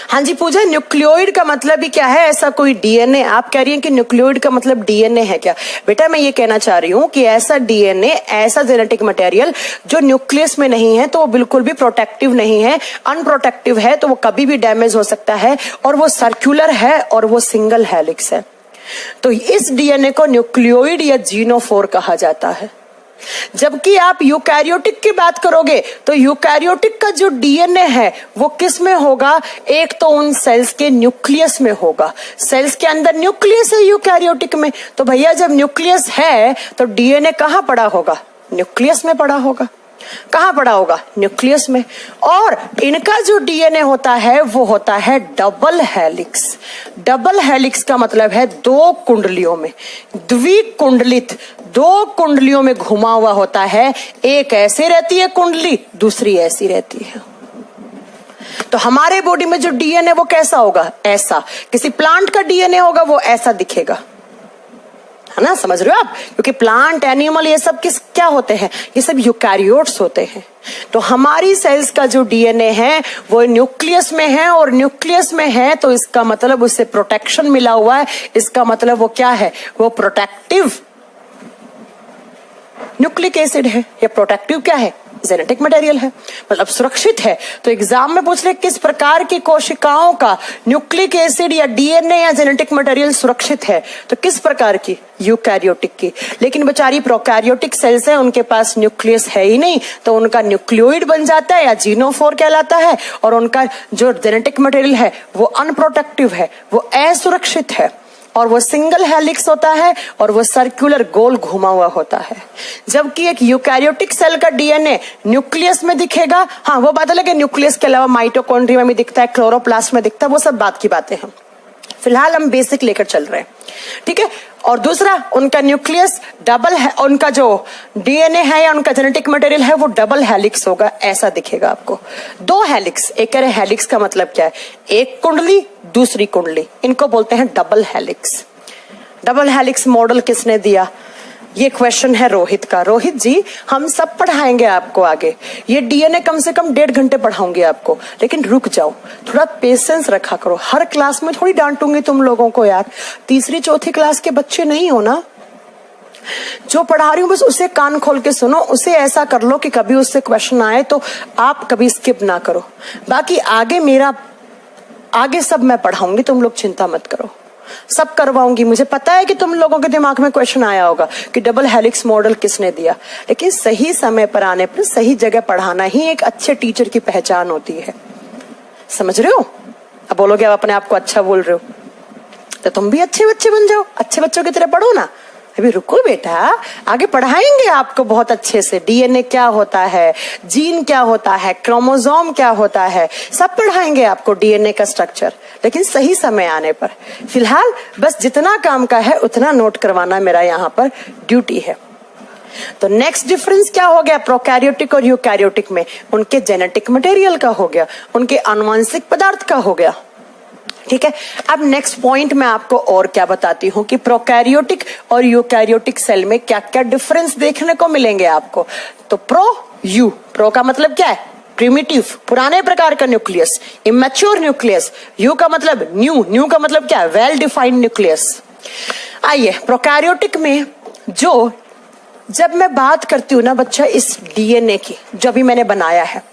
हाँ जी पूजा, न्यूक्लियोइड का मतलब ही क्या है? ऐसा कोई डीएनए, आप कह रही हैं कि न्यूक्लियोइड का मतलब डीएनए है क्या? बेटा मैं ये कहना चाह रही हूँ कि ऐसा डीएनए, ऐसा जेनेटिक मटेरियल जो न्यूक्लियस में नहीं है तो वो बिल्कुल भी प्रोटेक्टिव नहीं है, अनप्रोटेक्टिव है, तो वो कभी भी डैमेज हो सकता है, और वो सर्कुलर है और वो सिंगल हेलिक्स है। तो इस डीएनए को न्यूक्लियोइड या जीनोफोर कहा जाता है। जबकि आप यूकैरियोटिक की बात करोगे तो यूकैरियोटिक का जो डीएनए है वो किस में होगा? एक तो उन सेल्स के न्यूक्लियस में होगा, सेल्स के अंदर न्यूक्लियस है यूकैरियोटिक में, तो भैया जब न्यूक्लियस है तो डीएनए कहाँ पड़ा होगा? न्यूक्लियस में पड़ा होगा। कहां पड़ा होगा? न्यूक्लियस में। और इनका जो डीएनए होता है वो होता है डबल हेलिक्स। डबल हेलिक्स का मतलब है दो कुंडलियों में, द्विकुंडलित, दो कुंडलियों में घुमा हुआ होता है। एक ऐसे रहती है कुंडली, दूसरी ऐसी रहती है। तो हमारे बॉडी में जो डीएनए वो कैसा होगा? ऐसा। किसी प्लांट का डीएनए होगा वो ऐसा दिखेगा, है ना? समझ रहे हो आप? क्योंकि प्लांट, एनिमल, ये सब क्या होते हैं? ये सब यूकैरियोट्स होते हैं। तो हमारी सेल्स का जो डीएनए है वो न्यूक्लियस में है, और न्यूक्लियस में है तो इसका मतलब उससे प्रोटेक्शन मिला हुआ है। इसका मतलब वो क्या है? वो प्रोटेक्टिव न्यूक्लिक एसिड है। या प्रोटेक्टिव क्या है? जेनेटिक मटेरियल है, मतलब सुरक्षित है। तो एग्जाम में पूछ ले किस प्रकार की कोशिकाओं का न्यूक्लिक एसिड या डीएनए या जेनेटिक मटेरियल सुरक्षित है, तो किस प्रकार की? यूकैरियोटिक की। लेकिन बेचारी प्रोकैरियोटिक सेल्स है, उनके पास न्यूक्लियस है ही नहीं, तो उनका न्यूक्लियोइड बन जाता है या जीनोफोर कहलाता है, और उनका जो जेनेटिक मटेरियल है वो अनप्रोटेक्टिव है, वो असुरक्षित है, और वो सिंगल हेलिक्स होता है, और वो सर्कुलर गोल घुमा हुआ होता है। जबकि एक यूकैरियोटिक सेल का डीएनए न्यूक्लियस में दिखेगा। हाँ, वो बात अलग है, न्यूक्लियस के अलावा माइटोकॉन्ड्रिया में दिखता है, क्लोरोप्लास्ट में दिखता है, वो सब बात की बातें हैं। फिलहाल हम बेसिक लेकर चल रहे हैं, ठीक है? और दूसरा, उनका न्यूक्लियस डबल है, उनका जो डीएनए है या उनका जेनेटिक मटेरियल है वो डबल हेलिक्स होगा, ऐसा दिखेगा आपको। दो हेलिक्स, एक कह रहे हेलिक्स का मतलब क्या है? एक कुंडली, दूसरी कुंडली, इनको बोलते हैं double helix. Double helix model किसने दिया? ये क्वेश्चन है रोहित का। रोहित जी, हम सब पढ़ाएंगे आपको आगे, ये डीएनए कम से कम 1.5 घंटे पढ़ाऊंगी आपको, लेकिन रुक जाओ, थोड़ा पेशेंस रखा करो। हर क्लास में थोड़ी डांटूंगी तुम लोगों को यार, तीसरी चौथी क्लास के बच्चे नहीं हो ना। जो पढ़ा रही हूं बस उसे कान खोल के सुनो, उसे ऐसा कर लो कि कभी उससे क्वेश्चन आए तो आप कभी स्किप ना करो। बाकी आगे सब मैं पढ़ाऊंगी, तुम लोग चिंता मत करो, सब करवाऊंगी। मुझे पता है कि तुम लोगों के दिमाग में क्वेश्चन आया होगा कि डबल हेलिक्स मॉडल किसने दिया, लेकिन सही समय पर आने पर सही जगह पढ़ाना ही एक अच्छे टीचर की पहचान होती है। समझ रहे हो? अब बोलोगे आप अपने आप को अच्छा बोल रहे हो, तो तुम भी अच्छे बच्चे बन जाओ, अच्छे बच्चों की तरह पढ़ो ना। अभी रुको बेटा, आगे पढ़ाएंगे आपको बहुत अच्छे से। डीएनए क्या होता है, जीन क्या होता है, क्रोमोसोम क्या होता है, सब पढ़ाएंगे आपको, डीएनए का स्ट्रक्चर, लेकिन सही समय आने पर। फिलहाल बस जितना काम का है उतना नोट करवाना मेरा यहाँ पर ड्यूटी है। तो नेक्स्ट डिफरेंस क्या हो गया प्रोकैरियोटिक और यूकैरियोटिक में? उनके जेनेटिक मटेरियल का हो गया, उनके आनुवंशिक पदार्थ का हो गया, ठीक है? अब नेक्स्ट पॉइंट मैं आपको और क्या बताती हूं कि प्रोकैरियोटिक और यूकैरियोटिक सेल में क्या क्या डिफरेंस देखने को मिलेंगे आपको। तो प्रो का मतलब क्या है? प्रिमिटिव, पुराने प्रकार का न्यूक्लियस, इमेच्योर न्यूक्लियस। यू का मतलब न्यू का मतलब क्या है? Well defined nucleus. आइए प्रोकैरियोटिक में जब मैं बात करती हूं ना बच्चा इस डीएनए की, जो भी मैंने बनाया है,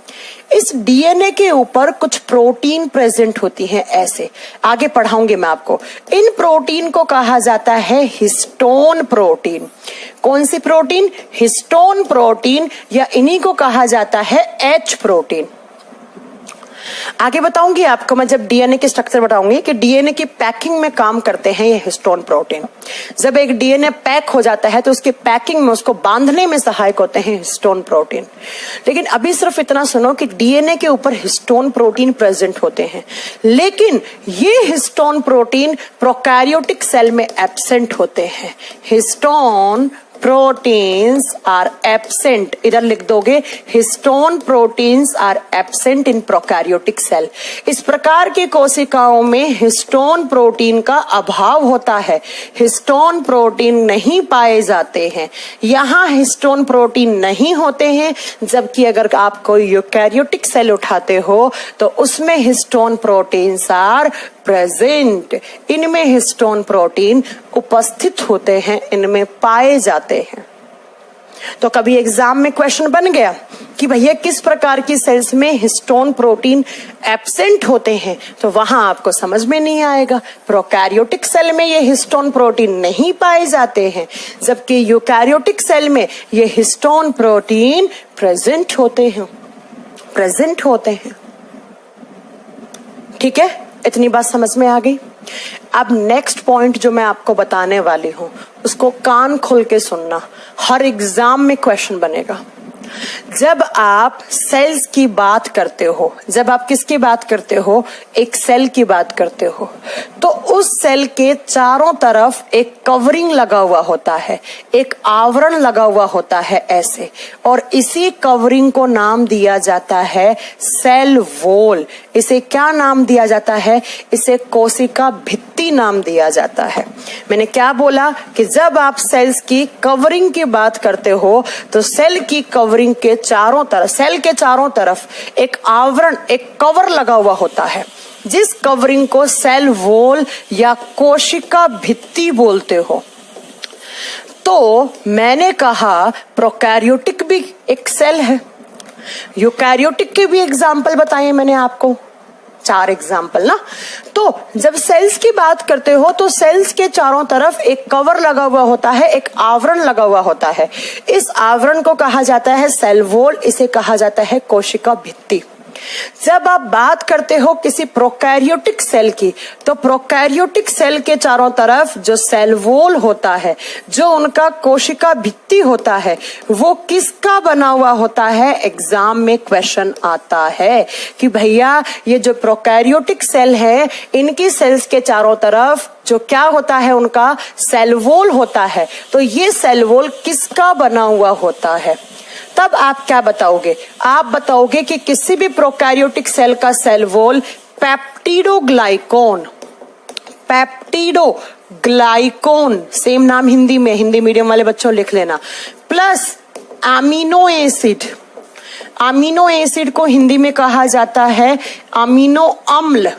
इस डीएनए के ऊपर कुछ प्रोटीन प्रेजेंट होती हैं, ऐसे आगे पढ़ाऊंगी मैं आपको। इन प्रोटीन को कहा जाता है हिस्टोन प्रोटीन। कौन सी प्रोटीन? हिस्टोन प्रोटीन, या इन्हीं को कहा जाता है एच प्रोटीन। आगे बताऊंगी आपको मैं, जब डीएनए के स्ट्रक्चर बताऊंगी कि डीएनए की पैकिंग में काम करते हैं ये हिस्टोन प्रोटीन। जब एक डीएनए पैक हो जाता है तो उसकी पैकिंग में, उसको बांधने में सहायक होते हैं हिस्टोन प्रोटीन। लेकिन अभी सिर्फ इतना सुनो कि डीएनए के ऊपर हिस्टोन प्रोटीन प्रेजेंट होते हैं, लेकिन ये हिस्टोन प्रोटीन प्रोकैरियोटिक सेल में एब्सेंट होते हैं। हिस्टोन प्रोटीन्स आर एब्सेंट, इधर लिख दोगे histone proteins are absent in prokaryotic cell. इस प्रकार की कोशिकाओं में हिस्टोन प्रोटीन का अभाव होता है, हिस्टोन प्रोटीन नहीं पाए जाते हैं। यहां हिस्टोन प्रोटीन नहीं होते हैं, जबकि अगर आप कोई यूकैरियोटिक सेल उठाते हो तो उसमें हिस्टोन प्रोटीन्स आर प्रेजेंट। इनमें हिस्टोन प्रोटीन उपस्थित होते हैं, इनमें पाए जाते हैं। तो कभी एग्जाम में क्वेश्चन बन गया कि भैया किस प्रकार की सेल्स में हिस्टोन प्रोटीन एब्सेंट होते हैं, तो वहां आपको समझ में नहीं आएगा। प्रोकैरियोटिक सेल में ये हिस्टोन प्रोटीन नहीं पाए जाते हैं, जबकि यूकैरियोटिक सेल में ये हिस्टोन प्रोटीन प्रेजेंट होते हैं। ठीक है, इतनी बात समझ में आ गई। अब नेक्स्ट पॉइंट जो मैं आपको बताने वाली हूं उसको कान खोल के सुनना, हर एग्जाम में क्वेश्चन बनेगा। जब आप सेल्स की बात करते हो, जब आप किसकी बात करते हो, एक सेल की बात करते हो, तो उस सेल के चारों तरफ एक कवरिंग लगा हुआ होता है, एक आवरण लगा हुआ होता है ऐसे, और इसी कवरिंग को नाम दिया जाता है सेल वॉल। इसे क्या नाम दिया जाता है? इसे कोशिका भित्ति नाम दिया जाता है। मैंने क्या बोला कि जब आप सेल्स की कवरिंग की बात करते हो तो सेल की कवरिंग के चारों तरफ, सेल के चारों तरफ एक आवरण, एक कवर लगा हुआ होता है, जिस कवरिंग को सेल वॉल या कोशिका भित्ति बोलते हो। तो मैंने कहा प्रोकैरियोटिक भी एक सेल है, यूकैरियोटिक के भी एग्जाम्पल बताए मैंने आपको, 4 एग्जाम्पल ना। तो जब सेल्स की बात करते हो तो सेल्स के चारों तरफ एक कवर लगा हुआ होता है, एक आवरण लगा हुआ होता है। इस आवरण को कहा जाता है सेल वॉल, इसे कहा जाता है कोशिका भित्ति। जब आप बात करते हो किसी प्रोकैरियोटिक सेल की, तो प्रोकैरियोटिक सेल के चारों तरफ जो सेल वॉल होता है, जो उनका कोशिका भित्ति होता है, वो किसका बना हुआ होता है? एग्जाम में क्वेश्चन आता है कि भैया ये जो प्रोकैरियोटिक सेल है, इनकी सेल्स के चारों तरफ जो क्या होता है, उनका सेल वॉल होता है, तो ये सेल वॉल किसका बना हुआ होता है? तब आप क्या बताओगे? आप बताओगे कि किसी भी प्रोकैरियोटिक सेल का cell wall peptidoglycan, peptidoglycan, same नाम हिंदी में, हिंदी मीडियम वाले बच्चों लिख लेना, plus amino acid. Amino acid को हिंदी में कहा जाता है अमीनो अम्ल,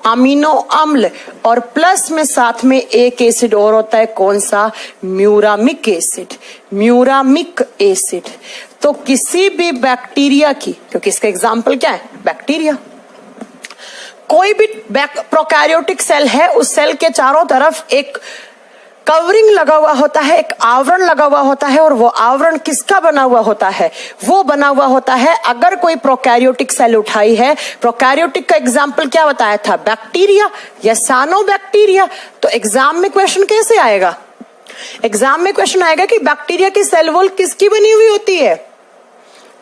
अमीनो अम्ल, और प्लस में साथ में एक एसिड और होता है, कौन सा? Muramic acid, muramic acid. तो किसी भी बैक्टीरिया की, क्योंकि इसका एग्जाम्पल क्या है? बैक्टीरिया। कोई भी प्रोकैरियोटिक सेल है, उस सेल के चारों तरफ एक कवरिंग लगा हुआ होता है, एक आवरण लगा हुआ होता है, और वो आवरण किसका बना हुआ होता है? वो बना हुआ होता है, अगर कोई प्रोकैरियोटिक सेल उठाई है, प्रोकैरियोटिक का एग्जाम्पल क्या बताया था? बैक्टीरिया या साइनोबैक्टीरिया। तो एग्जाम में क्वेश्चन कैसे आएगा? एग्जाम में क्वेश्चन आएगा कि बैक्टीरिया की सेल वॉल किसकी बनी हुई होती है?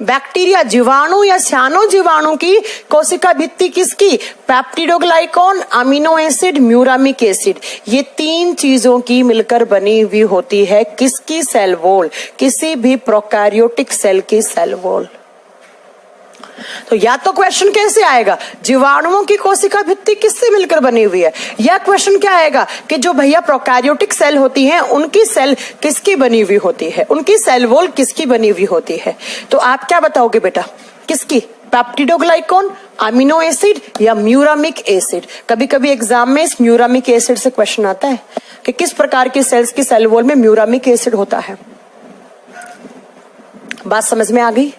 बैक्टीरिया, जीवाणु या साइनो जीवाणु की कोशिका भित्ति किसकी? Peptidoglycan, amino acid, muramic acid. ये 3 चीजों की मिलकर बनी हुई होती है किसकी सेल वॉल? किसी भी प्रोकैरियोटिक सेल की सेल वॉल। तो या तो क्वेश्चन कैसे आएगा? जीवाणुओं की कोशिका भित्ति किससे मिलकर बनी हुई है? या क्वेश्चन क्या आएगा कि जो भैया प्रोकैरियोटिक सेल होती हैं, उनकी सेल किसकी बनी हुई होती है, उनकी सेल वॉल किसकी बनी हुई होती है? तो आप क्या बताओगे बेटा? किसकी? पेप्टिडोग्लाइकोन, अमीनो एसिड या म्यूरामिक एसिड? कभी कभी एग्जाम में इस म्यूरामिक एसिड से क्वेश्चन आता है कि किस प्रकार की सेल्स की सेल वॉल में म्यूरामिक एसिड होता है। बात समझ में आ गई?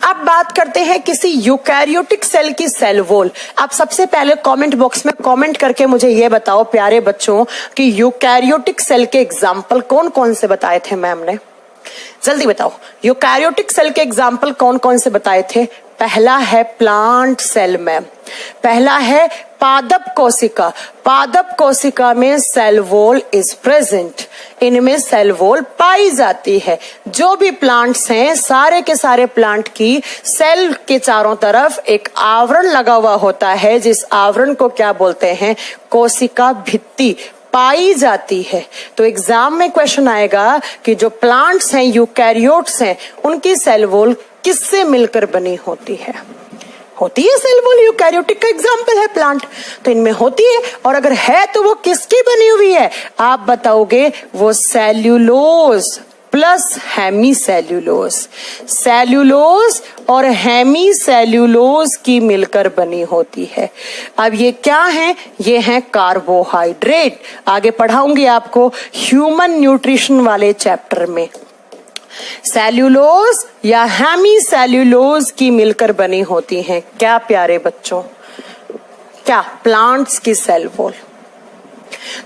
अब बात करते हैं किसी यूकैरियोटिक सेल की सेल वॉल। आप सबसे पहले कमेंट बॉक्स में कमेंट करके मुझे ये बताओ प्यारे बच्चों कि यूकैरियोटिक सेल के एग्जाम्पल कौन कौन से बताए थे मैम ने? जल्दी बताओ, यूकैरियोटिक सेल के एग्जाम्पल कौन कौन से बताए थे? पहला है प्लांट सेल में, पहला है पादप कोशिका। पादप कोशिका में सेल वॉल इज प्रेजेंट, इनमें सेल वॉल पाई जाती है। जो भी प्लांट्स हैं, सारे के सारे प्लांट की सेल के चारों तरफ एक आवरण लगा हुआ होता है, जिस आवरण को क्या बोलते हैं? कोशिका भित्ति पाई जाती है। तो एग्जाम में क्वेश्चन आएगा कि जो प्लांट्स हैं, यूकैरियोट्स हैं, उनकी सेल वॉल किससे मिलकर बनी होती है? होती है सेल वॉल। यूकैरियोटिक का एग्जाम्पल है प्लांट, तो इनमें होती है, और अगर है तो वो किसकी बनी हुई है? आप बताओगे वो cellulose plus hemicellulose, cellulose और हेमी सेल्यूलोज की मिलकर बनी होती है। अब ये क्या है? ये हैं कार्बोहाइड्रेट। आगे पढ़ाऊंगी आपको ह्यूमन न्यूट्रिशन वाले चैप्टर में। सेल्यूलोज या हेमी सेल्यूलोज की मिलकर बनी होती हैं क्या प्यारे बच्चों? क्या? प्लांट्स की सेल वॉल।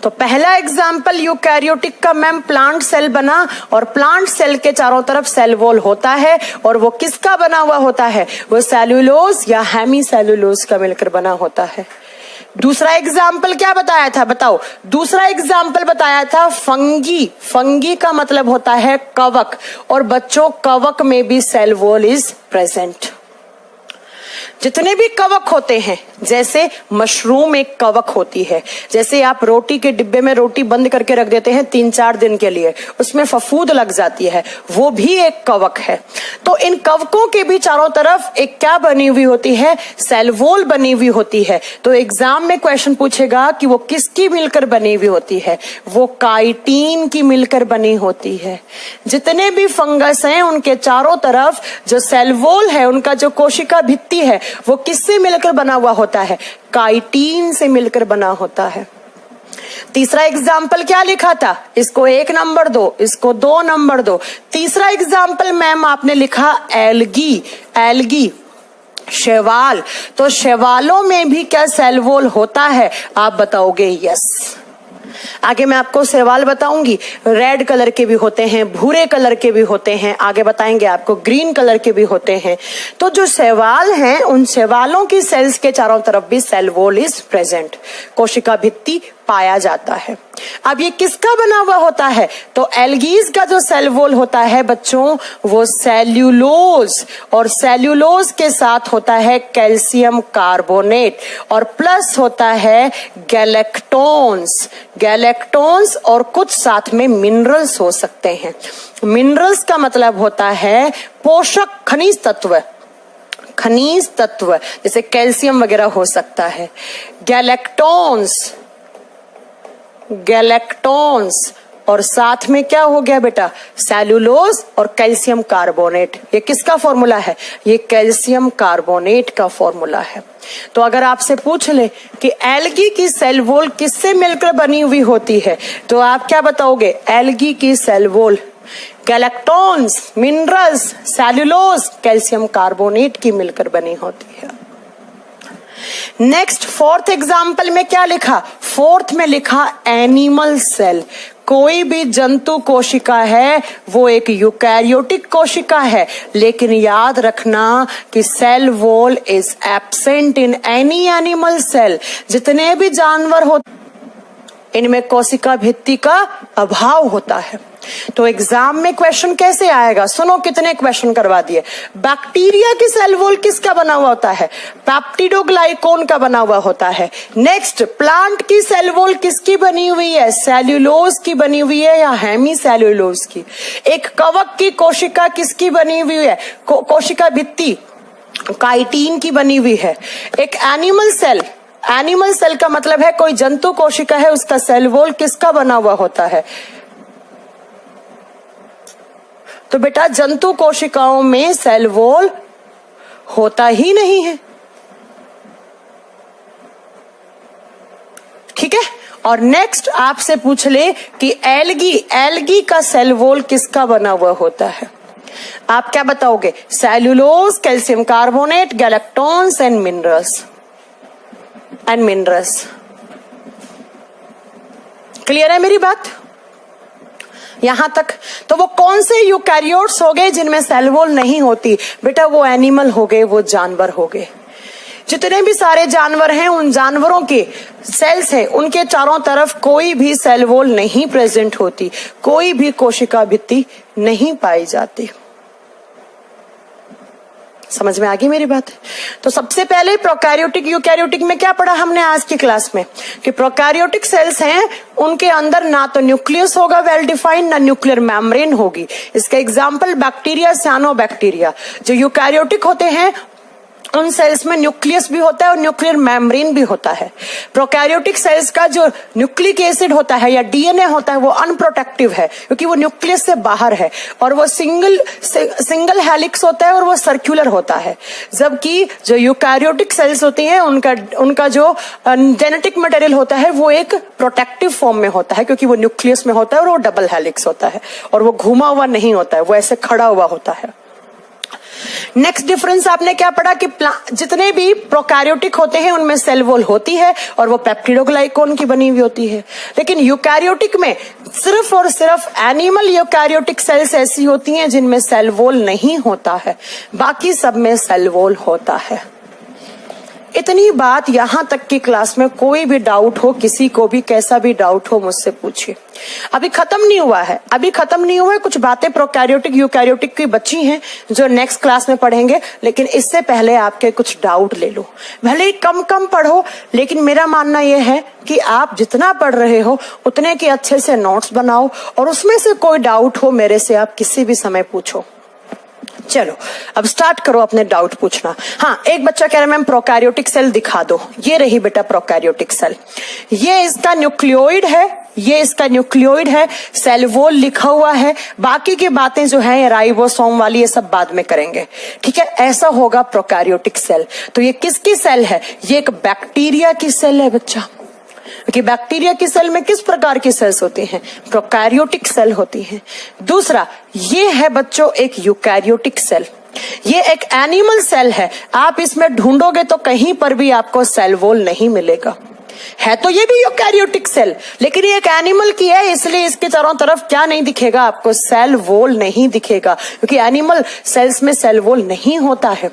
तो पहला एग्जाम्पल यूकैरियोटिक का मैम प्लांट सेल बना, और प्लांट सेल के चारों तरफ सेल वॉल होता है, और वो किसका बना हुआ होता है? वो सेल्यूलोज या हेमी सेल्यूलोज का मिलकर बना होता है। दूसरा एग्जाम्पल क्या बताया था, बताओ। दूसरा एग्जाम्पल बताया था फंगी। फंगी का मतलब होता है कवक, और बच्चों कवक में भी सेल वॉल इज प्रेजेंट। जितने भी कवक होते हैं, जैसे मशरूम एक कवक होती है, जैसे आप रोटी के डिब्बे में रोटी बंद करके रख देते हैं 3-4 दिन के लिए, उसमें फफूंद लग जाती है, वो भी एक कवक है। तो इन कवकों के भी चारों तरफ एक क्या बनी हुई होती है, सेल वॉल बनी हुई होती है। तो एग्जाम में क्वेश्चन पूछेगा कि वो किसकी मिलकर बनी हुई होती है, वो काइटिन की मिलकर बनी होती है। जितने भी फंगस हैं उनके चारों तरफ जो सेल वॉल है, उनका जो कोशिका भित्ति है, वो किससे मिलकर बना हुआ होता है, काइटिन से मिलकर बना होता है। तीसरा एग्जाम्पल क्या लिखा था, इसको 1 नंबर दो, इसको 2 नंबर दो। तीसरा एग्जाम्पल मैम आपने लिखा एल्गी। एल्गी शैवाल। तो शैवालों में भी क्या सेल वॉल होता है, आप बताओगे यस। आगे मैं आपको शैवाल बताऊंगी, रेड कलर के भी होते हैं, भूरे कलर के भी होते हैं, आगे बताएंगे आपको ग्रीन कलर के भी होते हैं। तो जो शैवाल हैं, उन शैवालों की सेल्स के चारों तरफ भी सेल वॉल इज प्रेजेंट, कोशिका भित्ति पाया जाता है। अब ये किसका बना हुआ होता है, तो एल्गीज का जो सेल वॉल होता है बच्चों, वो सेल्यूलोज, और सेल्यूलोज के साथ होता है कैल्शियम कार्बोनेट, और प्लस होता है गैलेक्टोन्स। गैलेक्टोन्स और कुछ साथ में मिनरल्स हो सकते हैं। मिनरल्स का मतलब होता है पोषक खनिज तत्व, खनिज तत्व जैसे कैल्शियम वगैरह हो सकता है। गैलेक्टोन्स, गैलेक्टोन्स और साथ में क्या हो गया बेटा, सेल्यूलोज और कैल्शियम कार्बोनेट। ये किसका फॉर्मूला है, ये कैल्शियम कार्बोनेट का फॉर्मूला है। तो अगर आपसे पूछ ले कि एल्गी की सेल वॉल किससे मिलकर बनी हुई होती है, तो आप क्या बताओगे, एल्गी की cell wall galactans, minerals, cellulose, calcium carbonate की मिलकर बनी होती है। नेक्स्ट 4th एग्जाम्पल में क्या लिखा, 4th में लिखा एनिमल सेल। कोई भी जंतु कोशिका है वो एक यूकैरियोटिक कोशिका है, लेकिन याद रखना कि cell wall is absent in any animal cell. जितने भी जानवर होते इनमें कोशिका भित्ति का अभाव होता है। तो एग्जाम में क्वेश्चन कैसे आएगा, सुनो कितने क्वेश्चन करवा दिए। बैक्टीरिया की सेल वॉल किसका बना हुआ होता है, पेप्टिडोग्लाइकोन का बना हुआ होता है। नेक्स्ट, प्लांट की सेल वॉल किसकी बनी हुई है, सेल्यूलोज की बनी हुई है या हेमी सेल्यूलोज की। एक कवक की कोशिका किसकी बनी हुई है, कोशिका भित्ति काइटिन की बनी हुई है। एक एनिमल सेल, एनिमल सेल का मतलब है कोई जंतु कोशिका है, उसका सेल वॉल किसका बना हुआ होता है। तो बेटा जंतु कोशिकाओं में सेल वॉल होता ही नहीं है, ठीक है। और नेक्स्ट आपसे पूछ ले कि एल्गी, एल्गी का सेल वॉल किसका बना हुआ होता है, आप क्या बताओगे, cellulose, calcium carbonate, galactans and minerals, and minerals. Clear है मेरी बात यहां तक। तो वो कौन से यूकैरियोट्स हो गए जिनमें सेल वॉल नहीं होती, बेटा वो एनिमल हो गए, वो जानवर हो गए। जितने भी सारे जानवर हैं, उन जानवरों के सेल्स हैं, उनके चारों तरफ कोई भी सेल वॉल नहीं प्रेजेंट होती, कोई भी कोशिका भित्ति नहीं पाई जाती। समझ में आ गई मेरी बात। तो सबसे पहले प्रोकैरियोटिक यूकैरियोटिक में क्या पढ़ा हमने आज की क्लास में, कि प्रोकैरियोटिक सेल्स हैं उनके अंदर ना तो न्यूक्लियस होगा वेल डिफाइंड, ना न्यूक्लियर मेम्ब्रेन होगी। इसका एग्जांपल बैक्टीरिया, साइनोबैक्टीरिया। जो यूकैरियोटिक होते हैं उन सेल्स में न्यूक्लियस भी होता है और न्यूक्लियर मेम्ब्रेन भी होता है। प्रोकैरियोटिक सेल्स का जो न्यूक्लिक एसिड होता है या डीएनए होता है वो अनप्रोटेक्टिव है, क्योंकि वो न्यूक्लियस से बाहर है, और वो सिंगल हेलिक्स होता है और वो सर्कुलर होता है। जबकि जो यूकैरियोटिक सेल्स होती हैं उनका जो जेनेटिक मटेरियल होता है वो एक प्रोटेक्टिव फॉर्म में होता है, क्योंकि वो न्यूक्लियस में होता है और वो डबल हेलिक्स होता है, और वो घुमा हुआ नहीं होता है, वो ऐसे खड़ा हुआ होता है। नेक्स्ट डिफरेंस आपने क्या पढ़ा कि जितने भी प्रोकैरियोटिक होते हैं उनमें सेल वॉल होती है और वो पेप्टिडोग्लाइकोन की बनी हुई होती है। लेकिन यूकैरियोटिक में सिर्फ और सिर्फ एनिमल यूकैरियोटिक सेल्स ऐसी होती हैं जिनमें सेल वॉल नहीं होता है, बाकी सब में सेल वॉल होता है। इतनी बात, यहां तक कि क्लास में कोई भी डाउट हो, किसी को भी कैसा भी डाउट हो, मुझसे पूछिए। अभी खत्म नहीं हुआ है, अभी खत्म नहीं हुआ है। कुछ बातें प्रोकैरियोटिक यूकैरियोटिक की बची हैं जो नेक्स्ट क्लास में पढ़ेंगे, लेकिन इससे पहले आपके कुछ डाउट ले लो। भले ही कम कम पढ़ो, लेकिन मेरा मानना यह है कि आप जितना पढ़ रहे हो उतने के अच्छे से नोट्स बनाओ, और उसमें से कोई डाउट हो मेरे से आप किसी भी समय पूछो। चलो अब स्टार्ट करो अपने डाउट पूछना। हाँ, एक बच्चा कह रहा है मैम प्रोकैरियोटिक सेल दिखा दो। ये रही बेटा प्रोकैरियोटिक सेल, ये इसका न्यूक्लियोइड है, ये इसका न्यूक्लियोइड है, सेल वॉल लिखा हुआ है। बाकी की बातें जो है राइबोसोम वाली, ये सब बाद में करेंगे, ठीक है। ऐसा होगा प्रोकैरियोटिक सेल। तो ये किसकी सेल है? ये एक बैक्टीरिया की सेल है बच्चा। कि बैक्टीरिया की सेल में किस प्रकार की सेल्स होती हैं? प्रोकैरियोटिक सेल होती हैं। दूसरा, ये है बच्चों एक यूकैरियोटिक सेल। ये एक एनिमल सेल है। आप इसमें ढूंढोगे तो कहीं पर भी आपको सेल वॉल नहीं मिलेगा। है तो ये भी यूकैरियोटिक सेल, लेकिन ये एक एनिमल की है, इसलिए इसके चारों तरफ क्या नहीं दिखेगा आपको? सेल वॉल नहीं दिखेगा, क्योंकि एनिमल सेल्स में सेल वॉल नहीं होता है।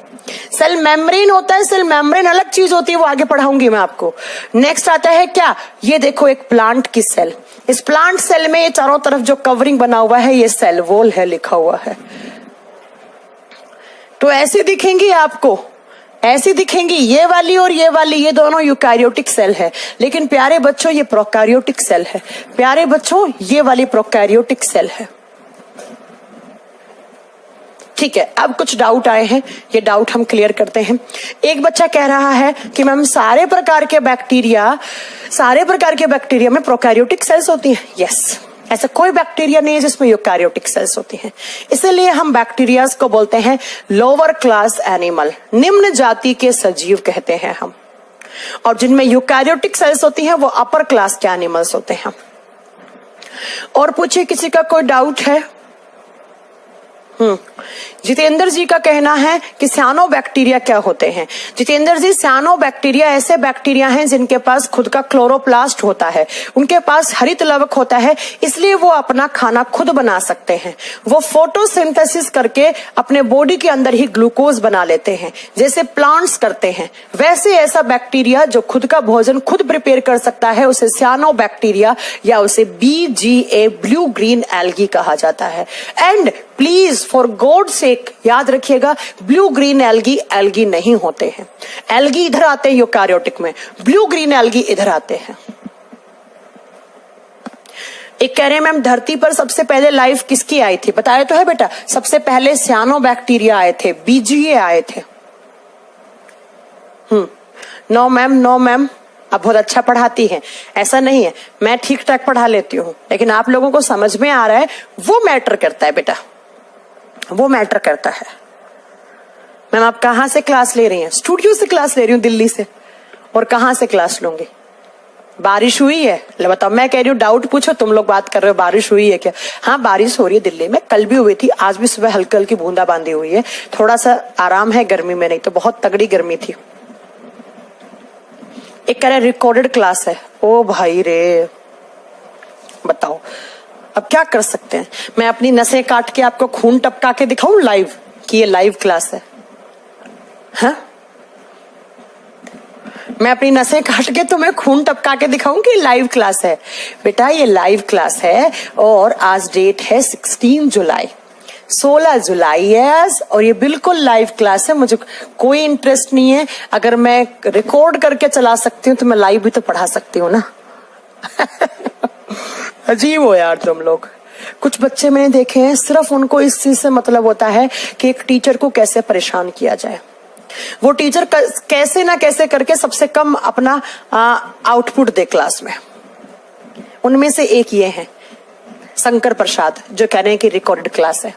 सेल मेम्ब्रेन होता है। सेल मेम्ब्रेन अलग चीज होती है, वो आगे पढ़ाऊंगी मैं आपको। नेक्स्ट आता है क्या? ये देखो एक प्लांट की सेल। इस प्लांट सेल में ये चारों तरफ जो कवरिंग बना हुआ है, ये सेल वॉल है, लिखा हुआ है। तो ऐसे दिखेंगी आपको, ऐसी दिखेंगी ये वाली और ये वाली, ये दोनों यूकैरियोटिक सेल है। लेकिन प्यारे बच्चों ये प्रोकैरियोटिक सेल है। प्यारे बच्चों ये वाली प्रोकैरियोटिक सेल है, ठीक है। अब कुछ डाउट आए हैं, ये डाउट हम क्लियर करते हैं। एक बच्चा कह रहा है कि मैम सारे प्रकार के बैक्टीरिया में प्रोकैरियोटिक सेल्स होती हैं। यस, ऐसा कोई बैक्टीरिया नहीं है जिसमें यूकैरियोटिक सेल्स होती हैं। इसीलिए हम बैक्टीरियाज को बोलते हैं लोअर क्लास एनिमल, निम्न जाति के सजीव कहते हैं हम। और जिनमें यूकैरियोटिक सेल्स होती हैं वो अपर क्लास के एनिमल्स होते हैं। और पूछिए किसी का कोई डाउट है? जितेंद्र जी का कहना है कि सियानो बैक्टीरिया क्या होते हैं। जितेंद्र जी, सियानो बैक्टीरिया ऐसे बैक्टीरिया हैं जिनके पास खुद का क्लोरोप्लास्ट होता है, उनके पास हरित लवक होता है, इसलिए वो अपना खाना खुद बना सकते हैं। वो फोटोसिंथेसिस करके अपने बॉडी के अंदर ही ग्लूकोज बना लेते हैं, जैसे प्लांट्स करते हैं। वैसे ऐसा बैक्टीरिया जो खुद का भोजन खुद प्रिपेयर कर सकता है, उसे सियानो बैक्टीरिया या उसे BGA ब्लू ग्रीन एल्गी कहा जाता है। And please for God sake याद रखिएगा, ब्लू ग्रीन एल्गी नहीं होते हैं। एल्गी इधर आते हैं यूकैरियोटिक में, ब्लू ग्रीन एल्गी इधर आते हैं। एक कह रहे हैं मैम धरती पर सबसे पहले लाइफ किसकी आई थी? बताया तो है बेटा, सबसे पहले सियानो बैक्टीरिया आए थे, BGA आए थे। नो मैम, नो मैम, आप बहुत अच्छा पढ़ाती हैं। ऐसा नहीं है, मैं ठीक ठाक पढ़ा लेती हूँ, लेकिन आप लोगों को समझ में आ रहा है, वो मैटर करता है बेटा, वो मैटर करता है। मैम आप कहाँ से क्लास ले रही हैं? स्टूडियो से क्लास ले रही हूँ, दिल्ली से। और कहाँ से क्लास लूंगी? बारिश हुई है? ले बताओ, मैं कह रही हूँ डाउट पूछो, तुम लोग बात कर रहे हो बारिश हुई है क्या? हाँ बारिश हो रही है दिल्ली में, कल भी हुई थी, आज भी सुबह हल्की हल्की बूंदाबांदी हुई है। थोड़ा सा आराम है गर्मी में, नहीं तो बहुत तगड़ी गर्मी थी। एक कह रहे रिकॉर्डेड क्लास है। ओ भाई रे, बताओ अब क्या कर सकते हैं? मैं अपनी नसें काट के आपको खून टपका के दिखाऊं लाइव कि ये लाइव क्लास है? हाँ, मैं अपनी नसें काट के तुम्हें खून टपका के दिखाऊं कि लाइव क्लास है? बेटा ये लाइव क्लास है, और आज डेट है 16 जुलाई, 16 जुलाई है आज, और ये बिल्कुल लाइव क्लास है। मुझे कोई इंटरेस्ट नहीं है, अगर मैं रिकॉर्ड करके चला सकती हूँ तो मैं लाइव भी तो पढ़ा सकती हूँ ना। अजीब हो यार तुम लोग। कुछ बच्चे मैंने देखे हैं, सिर्फ उनको इस चीज से मतलब होता है कि एक टीचर को कैसे परेशान किया जाए। वो टीचर कैसे ना कैसे करके सबसे कम अपना आउटपुट दे क्लास में। उनमें से एक ये है शंकर प्रसाद, जो कह रहे हैं कि रिकॉर्डेड क्लास है।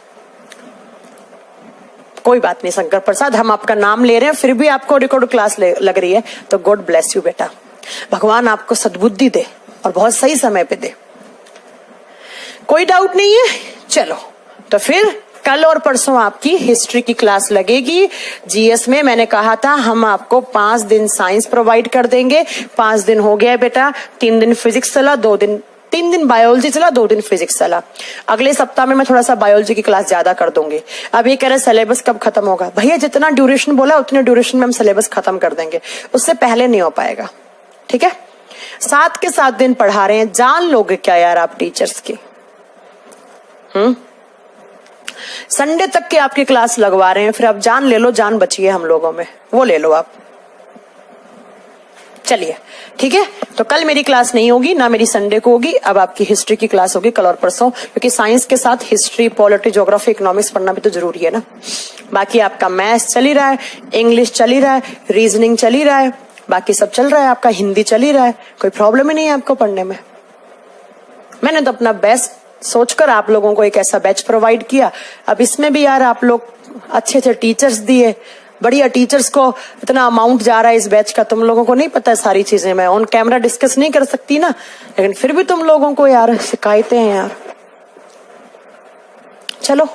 कोई बात नहीं शंकर प्रसाद, हम आपका नाम ले रहे हैं, फिर भी आपको रिकॉर्ड क्लास लग रही है, तो गॉड ब्लेस यू बेटा। भगवान आपको सद्बुद्धि दे और बहुत सही समय पे दे। कोई डाउट नहीं है? चलो तो फिर कल और परसों आपकी हिस्ट्री की क्लास लगेगी। जीएस में मैंने कहा था हम आपको 5 दिन साइंस प्रोवाइड कर देंगे। 5 दिन हो गया बेटा, 3 दिन फिजिक्स चला, 2 दिन 3 दिन बायोलॉजी चला, 2 दिन फिजिक्स चला। अगले सप्ताह में मैं थोड़ा सा बायोलॉजी की क्लास ज्यादा कर दूंगी। अब ये कह रहे सिलेबस कब खत्म होगा? भैया जितना ड्यूरेशन बोला उतने ड्यूरेशन में हम सिलेबस खत्म कर देंगे, उससे पहले नहीं हो पाएगा। ठीक है, 7 के 7 दिन पढ़ा रहे हैं, जान लोगे क्या यार आप टीचर्स की? संडे तक की आपकी क्लास लगवा रहे हैं, फिर आप जान ले लो, जान बची है हम लोगों में, वो ले लो आप। चलिए ठीक है, तो कल मेरी क्लास नहीं होगी, ना मेरी संडे को होगी। अब आपकी हिस्ट्री की क्लास होगी कल और परसों, क्योंकि साइंस के साथ हिस्ट्री, पॉलिटी, ज्योग्राफी, इकोनॉमिक्स पढ़ना भी तो जरूरी है ना। बाकी आपका मैथ्स चल ही रहा है, इंग्लिश चल ही रहा है, रीजनिंग चल ही रहा है, बाकी सब चल रहा है, आपका हिंदी चल ही रहा है, कोई प्रॉब्लम ही नहीं है आपको पढ़ने में। मैंने तो अपना बेस्ट सोचकर आप लोगों को एक ऐसा बैच प्रोवाइड किया। अब इसमें भी यार आप लोग अच्छे अच्छे टीचर्स दिए, बढ़िया टीचर्स को इतना अमाउंट जा रहा है इस बैच का, तुम लोगों को नहीं पता है सारी चीजें। मैं ऑन कैमरा डिस्कस नहीं कर सकती ना, लेकिन फिर भी तुम लोगों को यार शिकायतें हैं यार। चलो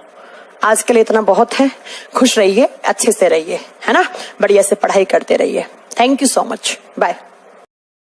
आज के लिए इतना बहुत है, खुश रहिए, अच्छे से रहिए, है ना, बढ़िया से पढ़ाई करते रहिए। Thank you so much, bye.